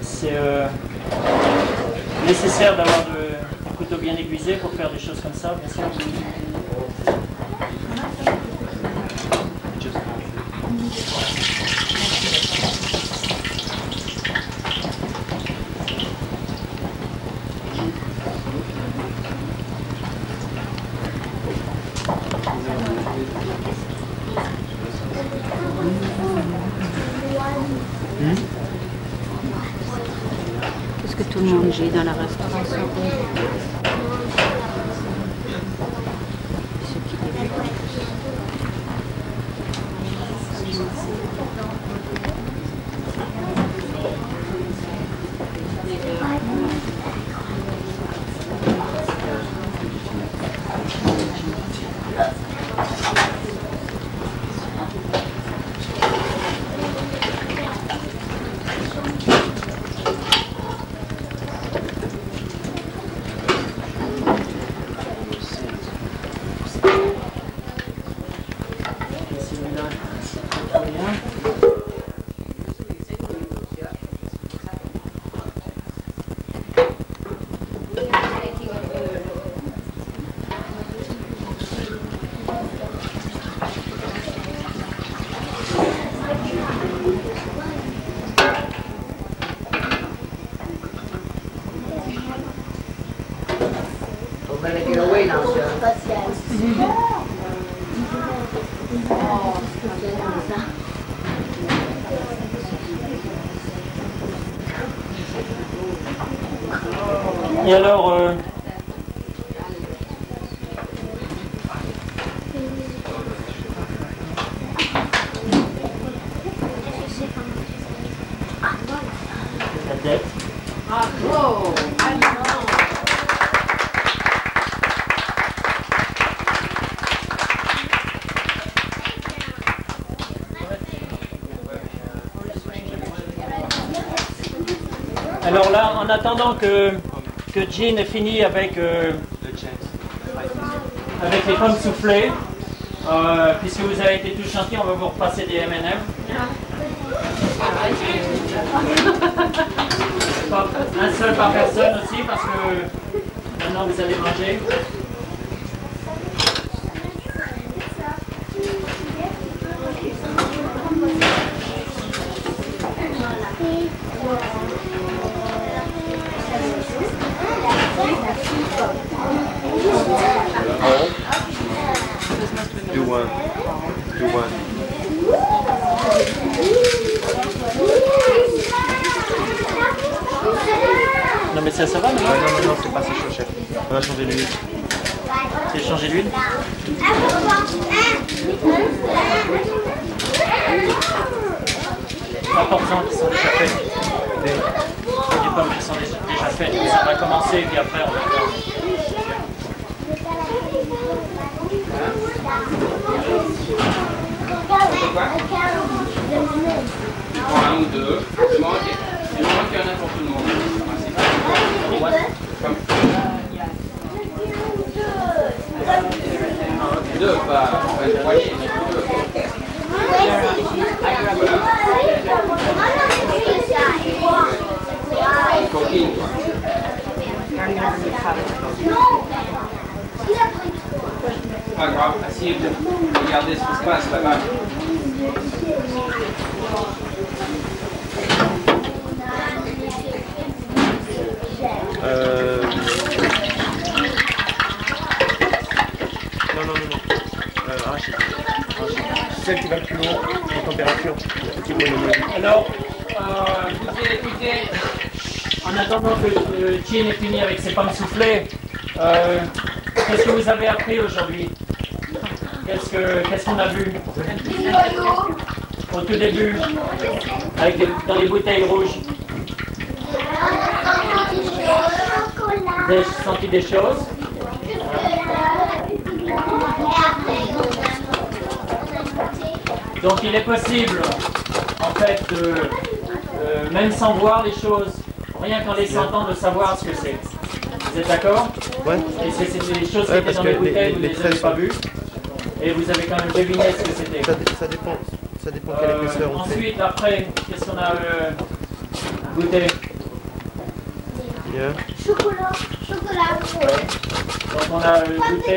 C'est nécessaire d'avoir un couteau bien aiguisé pour faire des choses comme ça, bien sûr. Qu'est-ce que tout le monde dit dans la restauration? Et alors, la tête. Bravo! Alors là, en attendant que Jean ait fini avec les pommes soufflées, puisque vous avez été tout gentil, on va vous repasser des M&M. Un seul par personne aussi, parce que maintenant vous allez manger. one. Do one. Non mais ça va non? Non, c'est pas ça, chef. On a changé l'huile. J'ai changé d'huile? Rapports-en qui sont déjà faits. Des pommes qui sont déjà faites. Ça va commencer et puis après on va faire. Tu prends un ou deux. Du moment qu'il y en a pour tout le monde. Deux, pas une poignée, mais deux. Une coquine, quoi. Pas grave, asseyez-vous. Regardez ce qui se passe là-bas. Non. Arrachez. Celle qui va le plus haut en température. Alors, écoutez, en attendant que Tien ait fini avec ses pommes soufflées, qu'est-ce que vous avez appris aujourd'hui? Qu'est-ce qu'on a vu au tout début dans les bouteilles rouges? Vous avez senti des choses? Donc il est possible, en fait, même sans voir les choses, rien qu'en les sentant, de savoir ce que c'est. Vous êtes d'accord? Ouais. Et c'est des choses qui étaient dans les bouteilles, vous ne les avez pas vues. Et vous avez quand même deviné ce que c'était. Ça dépend quelle épaisseur on fait. Ensuite, après, qu'est-ce qu'on a goûté? Yeah. Chocolat. Donc on a goûté...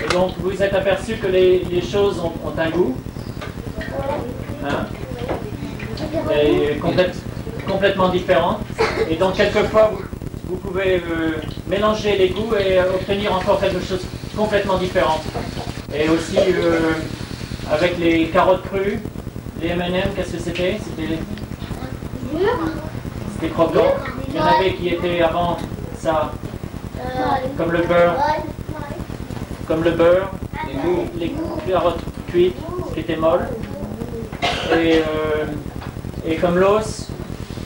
Et donc vous vous êtes aperçu que les choses ont un goût. Hein? Et complètement différent. Et donc quelquefois vous pouvez mélanger les goûts et obtenir encore quelque chose de complètement différent. Et aussi avec les carottes crues, les M&M, qu'est-ce que c'était? C'était croquant. Il y en avait qui étaient avant ça, comme le beurre, les carottes cuites qui étaient molles, et comme l'os,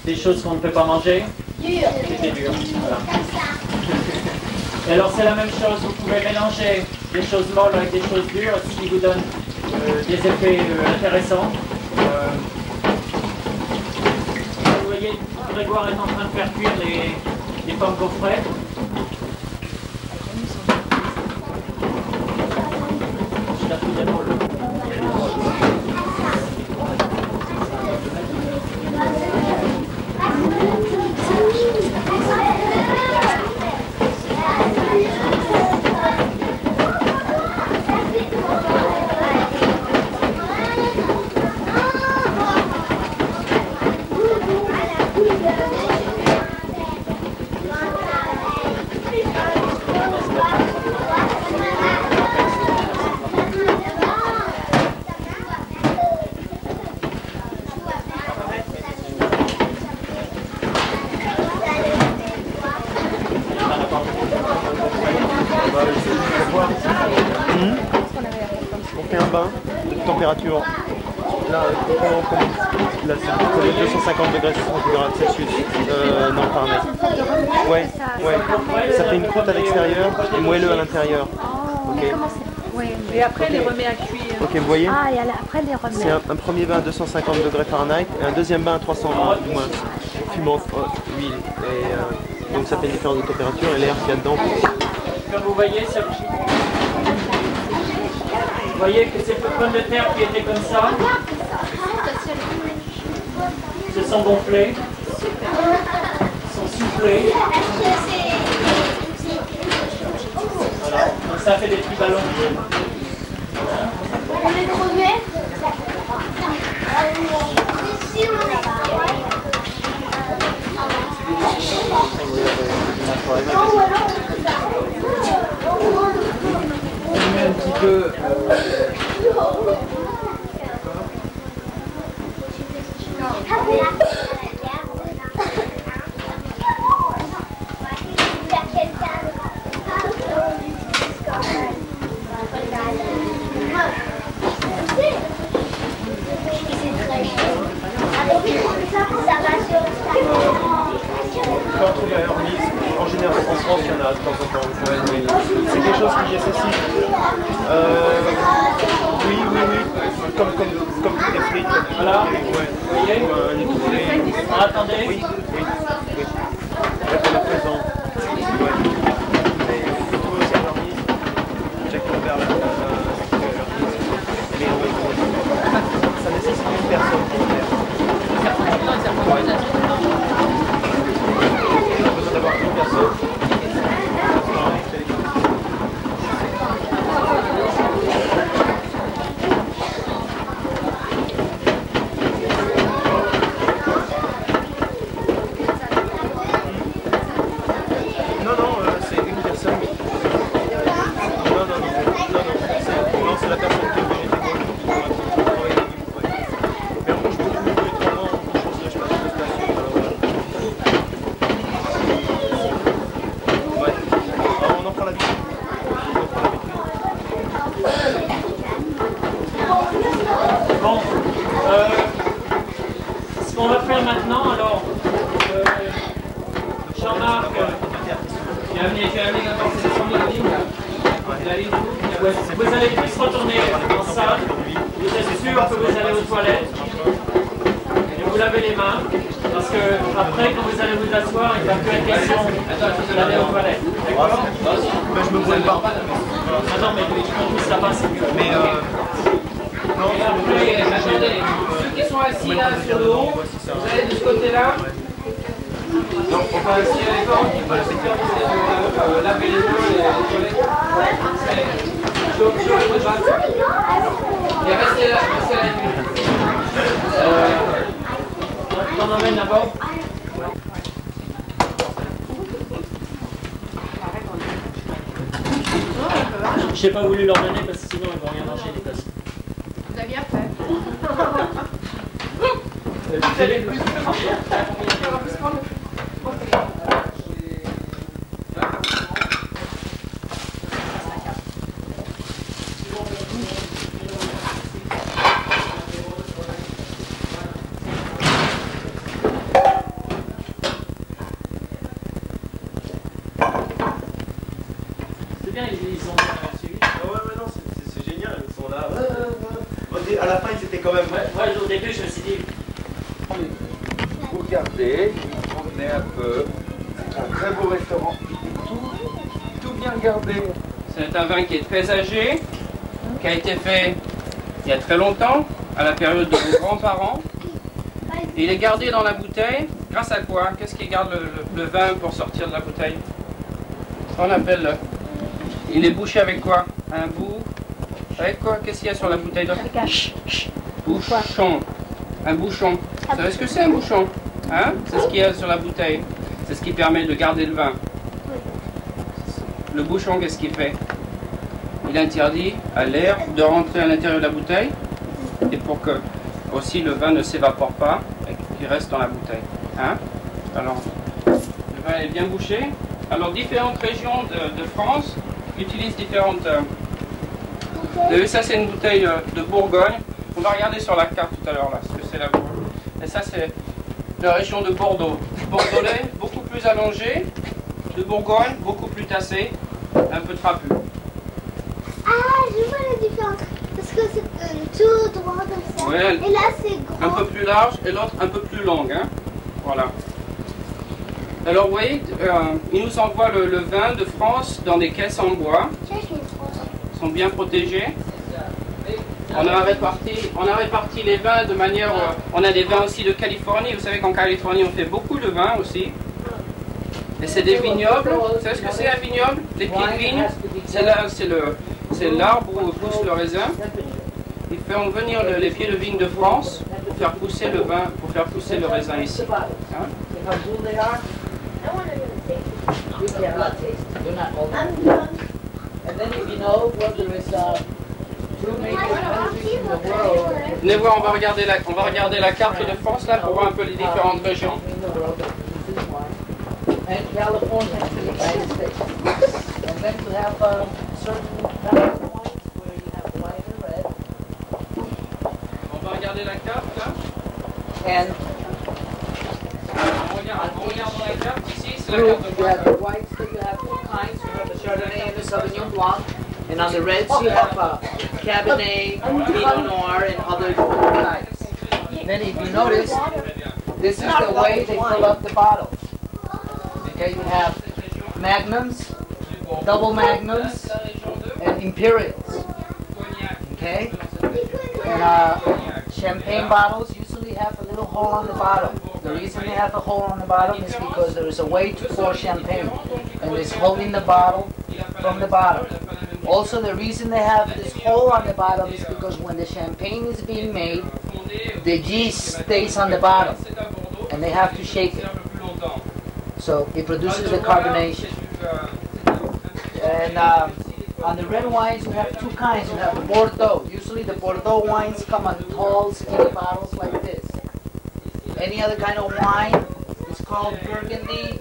des choses qu'on ne peut pas manger, qui étaient dures. Voilà. Et alors c'est la même chose, vous pouvez mélanger des choses molles avec des choses dures, ce qui vous donne des effets intéressants. Vous voyez, Grégoire est en train de faire cuire les pommes gaufrées. Je la fous des molles. On fait un bain de température. Là, c'est 250 degrés Celsius. Non, Fahrenheit. Ouais. Ça fait une croûte à l'extérieur et moelleux à l'intérieur. Ok. Et après, elle les remet à cuire. Ok, vous voyez? Ah, et après, les remet. C'est un premier bain à 250 degrés Fahrenheit et un deuxième bain à 320, du moins fumant, huile. Et, donc ça fait une différence de température et l'air qu'il y a dedans. Comme vous voyez, vous voyez que ces pommes de terre qui étaient comme ça se sont gonflées, sont soufflées. Voilà, donc ça fait des petits ballons. On est crevé. Un petit peu. En général, en France, il y en a de temps en temps. C'est quelque chose qui nécessite. Oui. Comme des frites. Voilà. Vous voyez? Attendez. Oui. La présent. Ça nécessite une personne pour le faire. On a besoin d'avoir une personne. C'est une personne. Non, c'est la personne qui est végétale. Mais on mange beaucoup de travaux, je sais pas si on en prend l'habitude. Bon, ce qu'on va faire maintenant, alors, Jean-Marc, j'ai amené d'abord ces vous allez tous retourner en salle, vous êtes sûr que vous allez aux toilettes, et vous lavez les mains, parce que après, quand vous allez vous asseoir, il va plus être question d'aller aux toilettes. D'accord? Mais je me brûle pas. Ah non, mais quand tout ça passe, c'est mieux. Mais Et après, attendez, ceux qui sont assis là sur le haut, vous allez de ce côté-là. Donc on va essayer à l'école, on va essayer de laver les mains et les toilettes. Sur le bas. Et restez là, restez là. T'en emmènes d'abord. Je n'ai pas voulu leur donner parce que sinon ils vont rien manger les gosses. Vous avez bien fait. C'est bien, ils ont suivi. ouais, non, c'est génial, ils sont là. À la fin, ils étaient quand même. Moi, au début, je me suis dit. Vous regardez, vous promenez un peu. C'est un très beau restaurant. Tout bien gardé. C'est un vin qui est très âgé, qui a été fait il y a très longtemps, à la période de vos grands-parents. Et il est gardé dans la bouteille, grâce à quoi? Qu'est-ce qui garde le vin pour sortir de la bouteille? On appelle... Il est bouché avec quoi? Un bout? Avec quoi? Qu'est-ce qu'il y a sur la bouteille? Bouchon. Un bouchon. Vous savez ce que c'est un bouchon? Hein? C'est ce qu'il y a sur la bouteille. C'est ce qui permet de garder le vin. Le bouchon, qu'est-ce qu'il fait? Il interdit à l'air de rentrer à l'intérieur de la bouteille et pour que aussi le vin ne s'évapore pas et qu'il reste dans la bouteille. Hein? Alors, le vin est bien bouché. Alors, différentes régions de France utilisent différentes... Vous avez vu, ça c'est une bouteille de Bourgogne. On va regarder sur la carte tout à l'heure là, ce que c'est la Bourgogne. Et ça c'est la région de Bordeaux. Bordelais, beaucoup plus allongé. De Bourgogne, beaucoup plus tassé. Un peu trapu. Ah, je vois la différence. Parce que c'est tout droit comme ça. Ouais, et là c'est grand. un peu plus large et l'autre un peu plus longue. Hein? Voilà. Alors vous voyez, ils nous envoient le vin de France dans des caisses en bois. Ils sont bien protégés. On a réparti les vins de manière... on a des vins aussi de Californie. Vous savez qu'en Californie, on fait beaucoup de vin aussi. Et c'est des vignobles. Vous savez ce que c'est un vignoble? Des pieds de vigne. C'est l'arbre où pousse le raisin. Ils font venir les pieds de vigne de France pour faire pousser le vin, pour faire pousser le raisin ici. Hein? You cannot taste. You're not old enough. And then if you know what there is two major countries in the world. Venez voir, on va regarder la carte de France là pour voir un peu les différentes régions. And California and the United States. And then to have certain kind of points where you have white and red. On va regarder la carte là. And on regarde dans la carte ici, c'est la you carte de have the whites, so you have two kinds. You have the Chardonnay and the Sauvignon Blanc. And on the reds you have Cabernet, Pinot Noir, and other types. Then if you notice, this is the way they fill up the bottles. Okay, you have magnums, double magnums, and imperials. Okay, and champagne bottles usually have a little hole on the bottom. The reason they have a hole on the bottom is because there is a way to pour champagne, and it's holding the bottle from the bottom. Also, the reason they have this hole on the bottom is because when the champagne is being made, the yeast stays on the bottom, and they have to shake it. So it produces the carbonation. And on the red wines, you have two kinds. You have the Bordeaux. Usually the Bordeaux wines come on tall, skinny bottles like this. Any other kind of wine is called Burgundy,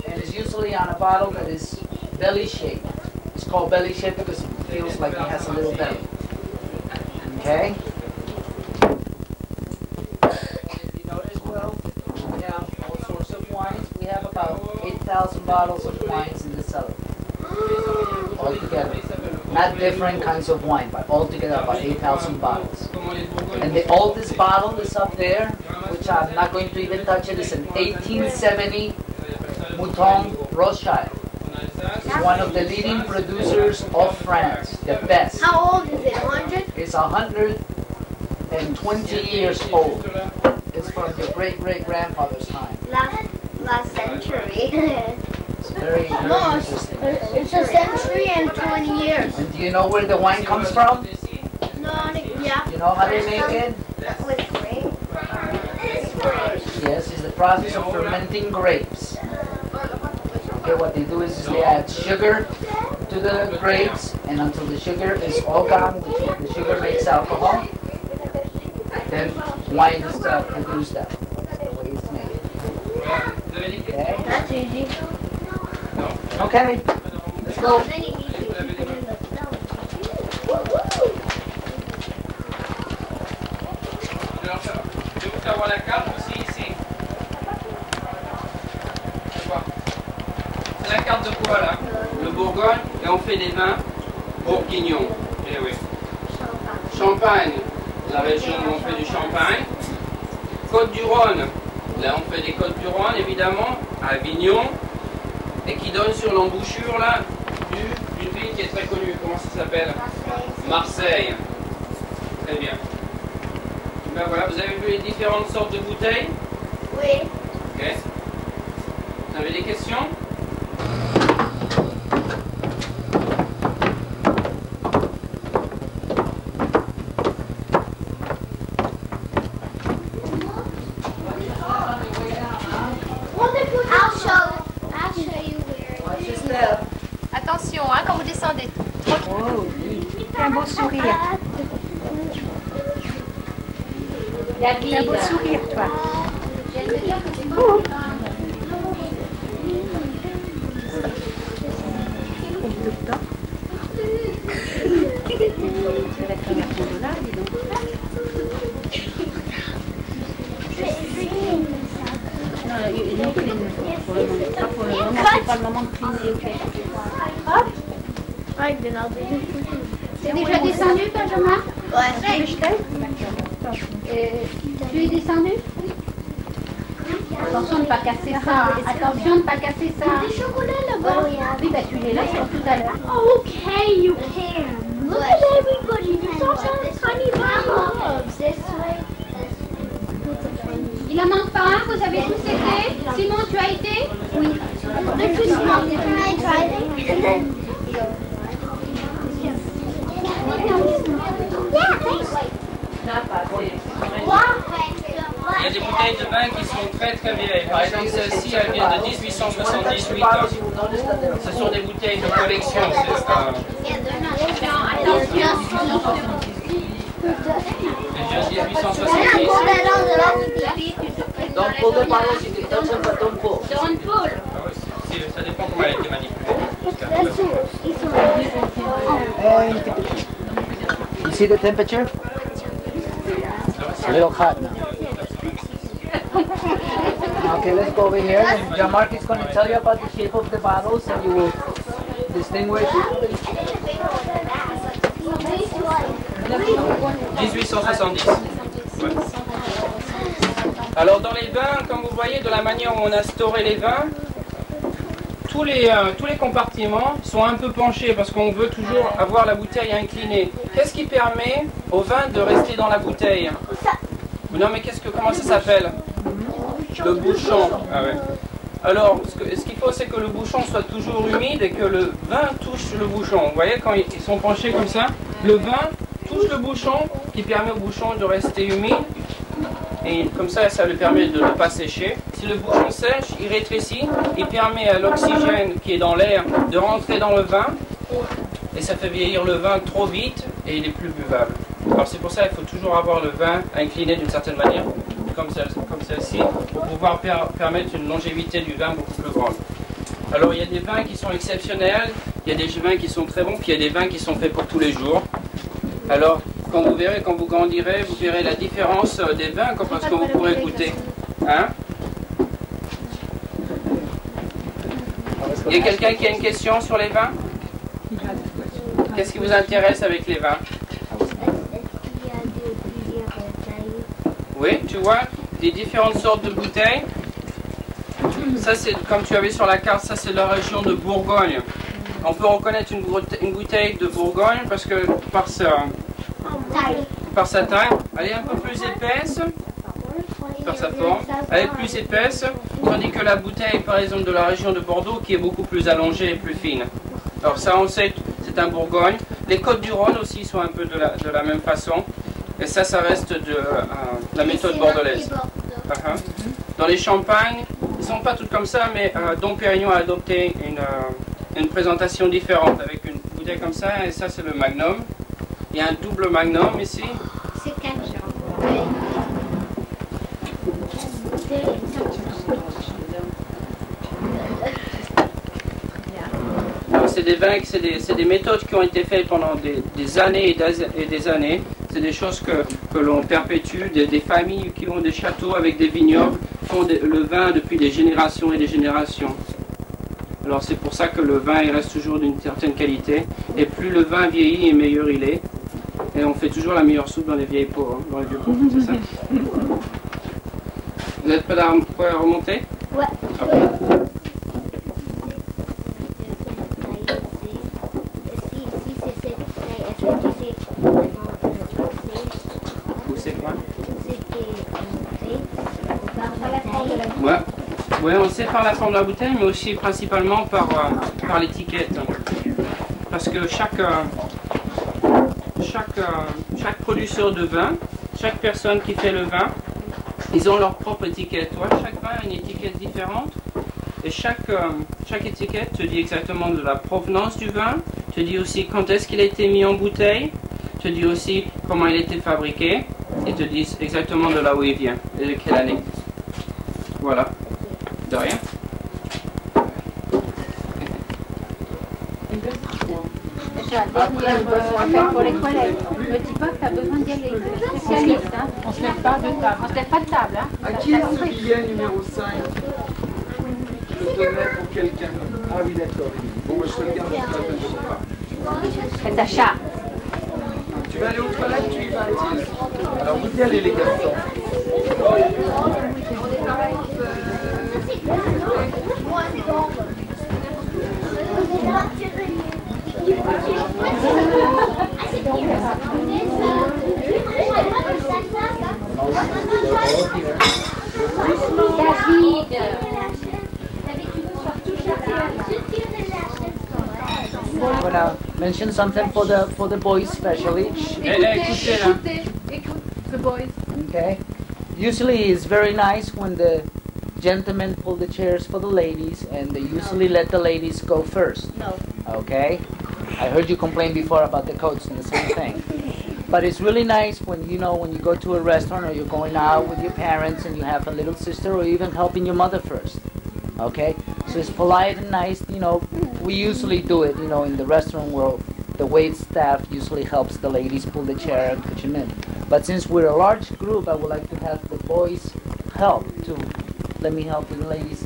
and is usually on a bottle that is belly-shaped. It's called belly-shaped because it feels like it has a little belly. Okay? We have about 8,000 bottles of wines in the cellar. Altogether. Not different kinds of wine, but altogether about 8,000 bottles. And the oldest bottle is up there, which I'm not going to even touch it, is an 1870 Mouton Rothschild. It's one of the leading producers of France, the best. How old is it? 100? It's 120 years old. It's from your great-great-grandfather's time. Last century. It's very interesting. It's a century and 20 years. And do you know where the wine comes from? No, yeah. You know how they make it? With grapes. Yes, it's the process of fermenting grapes. Okay, what they do is they add sugar to the grapes, and until the sugar is all gone, the sugar makes alcohol, then wine is produced out. That's the way it's made. Okay? That's easy. Okay, let's go. Alors, je vais vous faire voir la carte aussi ici. C'est la carte de quoi là? Le Bourgogne, et on fait des vins bourguignons. Eh oui. Champagne, la région où on fait du champagne. Côte-du-Rhône, là on fait des Côtes-du-Rhône évidemment. Avignon, et qui donne sur l'embouchure là d'une ville qui est très connue. Comment ça s'appelle? Marseille. Très bien. Ben voilà, vous avez vu les différentes sortes de bouteilles? Oui. Ok. Vous avez des questions? Attention, hein, quand vous descendez. Oh, un beau sourire. Un beau sourire, toi. C'est pas le moment de cliner, ok. C'est déjà descendu, Benjamin? Ouais. Je t'aide. Tu es descendu? Attention de ne pas casser ça. Attention de ne pas casser ça. Des chocolats là-bas. Oui, bah tu les laisses tout à l'heure. Okay, you can. Look at everybody. You saw some tiny bottles. This way. Il en manque pas un, vous avez tous été? Simon, tu as été? Oui. This is not. Can I try them? Yeah, thanks. Not bad. Wow. il y a des bouteilles de vin qui sont très très vieilles. Par exemple, celle-ci, elle vient de 1878. Ce sont des bouteilles de collection. C'est 1870. Don't pull the bottle, you can touch them, but don't pull. Don't pull. Ça dépend comment elle a été manipulée. You see the temperature? It's a little hot now. Okay, let's go over here. And Jean-Marc is going to tell you about the shape of the bottles, and you will distinguish. 1870. Ouais. Alors dans les vins, comme vous voyez, de la manière où on a storé les vins, tous les compartiments sont un peu penchés parce qu'on veut toujours avoir la bouteille inclinée. Qu'est-ce qui permet au vin de rester dans la bouteille? Non mais comment ça s'appelle? Le bouchon. Ah ouais. Alors, ce qu'il faut, c'est que le bouchon soit toujours humide et que le vin touche le bouchon. Vous voyez, quand ils sont penchés comme ça, le vin touche le bouchon, qui permet au bouchon de rester humide. Et comme ça, ça lui permet de ne pas sécher. Si le bouchon sèche, il rétrécit, il permet à l'oxygène qui est dans l'air de rentrer dans le vin. Et ça fait vieillir le vin trop vite et il est plus buvable. Alors c'est pour ça qu'il faut toujours avoir le vin incliné d'une certaine manière, comme celle-ci, pour pouvoir permettre une longévité du vin beaucoup plus grande. Alors il y a des vins qui sont exceptionnels, il y a des vins qui sont très bons, puis il y a des vins qui sont faits pour tous les jours. Alors quand vous verrez, quand vous grandirez, vous verrez la différence des vins parce que vous pourrez goûter. Hein? Il y a quelqu'un qui a une question sur les vins? Qu'est-ce qui vous intéresse avec les vins? Oui, tu vois, des différentes sortes de bouteilles. Ça, c'est comme tu avais sur la carte, ça c'est la région de Bourgogne. On peut reconnaître une bouteille de Bourgogne parce que par sa taille, elle est un peu plus épaisse, par sa forme, elle est plus épaisse, tandis que la bouteille, par exemple, de la région de Bordeaux, qui est beaucoup plus allongée et plus fine. Alors ça, on sait, c'est un Bourgogne. Les Côtes du Rhône aussi sont un peu de la même façon. Et ça reste de la méthode bordelaise. Dans les champagnes, ils ne sont pas toutes comme ça, mais Dom Pérignon a adopté une présentation différente avec une bouteille comme ça, et ça c'est le Magnum. Il y a un double Magnum ici. C'est quel genre? C'est des vins, c'est des méthodes qui ont été faites pendant des années et des années. C'est des choses que l'on perpétue, des familles qui ont des châteaux avec des vignobles, font le vin depuis des générations et des générations. Alors c'est pour ça que le vin il reste toujours d'une certaine qualité. Et plus le vin vieillit, et meilleur il est. Et on fait toujours la meilleure soupe dans les vieilles pots, hein, dans les vieux pots, c'est ça. Vous êtes prêts à remonter? Ouais. Okay. Ouais, on sait par la forme de la bouteille, mais aussi principalement par l'étiquette. Parce que chaque producteur de vin, chaque personne qui fait le vin, ils ont leur propre étiquette. Ouais, chaque vin a une étiquette différente. Et chaque étiquette te dit exactement de la provenance du vin, te dit aussi quand est-ce qu'il a été mis en bouteille, te dit aussi comment il a été fabriqué, et te dit exactement de là où il vient et de quelle année. Voilà. De rien. Tu as des besoin de faire pour les collègues. Ne dis pas que tu as besoin d'y aller. Spécialiste, hein. On ne se lève pas de table. On se lève pas de table, hein. À qui est ce billet numéro 5? Je le donnais pour quelqu'un. Ah oui, d'accord. Bon, je te le garde, je ne pas. C'est ta chat. Tu vas aller aux toilettes, tu y vas, Mathilde. Alors vous y allez, les garçons. Voilà. Mention something for the boys especially. Écoutez là. Écoute, the boys. Okay. usually it's very nice when the gentlemen pull the chairs for the ladies, and they usually let the ladies go first. No. Okay? I heard you complain before about the coats and the same thing. But it's really nice when you go to a restaurant or you're going out with your parents and you have a little sister or even helping your mother first. Okay? So it's polite and nice, we usually do it, in the restaurant world. The wait staff usually helps the ladies pull the chair and push them in. But since we're a large group, I would like to have the boys help to let me help the ladies,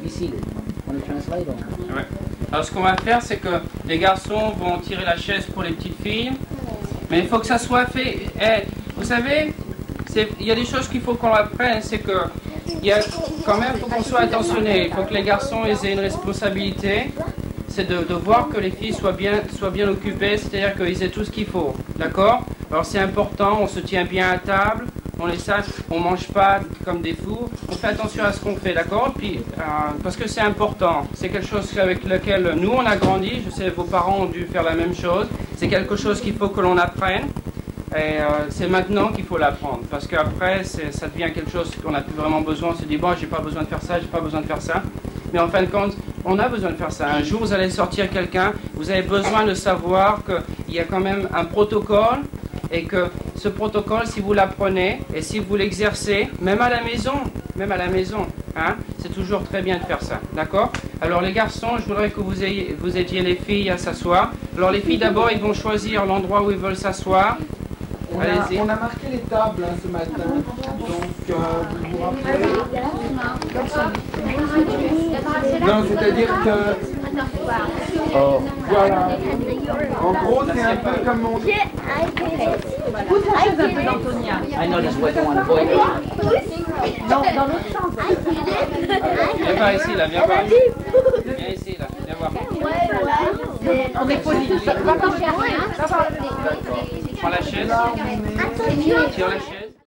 be seated. Want to translate on that? Ouais. Alors ce qu'on va faire, c'est que les garçons vont tirer la chaise pour les petites filles, mais il faut que ça soit fait. Vous savez, il y a des choses qu'il faut qu'on apprenne, c'est que il y a quand même, faut qu'on soit attentionné. Il faut que les garçons aient une responsabilité, c'est de voir que les filles soient bien occupées, c'est-à-dire qu'ils aient tout ce qu'il faut, d'accord? Alors c'est important, on se tient bien à table, on les sache, on mange pas comme des fous, on fait attention à ce qu'on fait, d'accord? Puis parce que c'est important, c'est quelque chose avec lequel nous on a grandi, je sais vos parents ont dû faire la même chose, c'est quelque chose qu'il faut que l'on apprenne. Et c'est maintenant qu'il faut l'apprendre, parce qu'après ça devient quelque chose qu'on n'a plus vraiment besoin, on se dit bon j'ai pas besoin de faire ça, j'ai pas besoin de faire ça, mais en fin de compte on a besoin de faire ça. Un jour vous allez sortir quelqu'un, vous avez besoin de savoir qu'il y a quand même un protocole, et que ce protocole si vous l'apprenez et si vous l'exercez, même à la maison, hein, c'est toujours très bien de faire ça, d'accord? Alors les garçons, je voudrais que vous aidiez les filles à s'asseoir. Alors les filles d'abord ils vont choisir l'endroit où ils veulent s'asseoir. On a marqué les tables ce matin, donc vous vous rappelez? Non, c'est-à-dire que... Oh, voilà. En gros, c'est un peu comme on... Pousse la chaise un peu d'Antonia. I know this way, I want to avoid it. Dans l'autre sens. Viens par ici là, viens par ici. Viens ici là, viens voir. On est poli. Prends la chaise. Tire la chaise.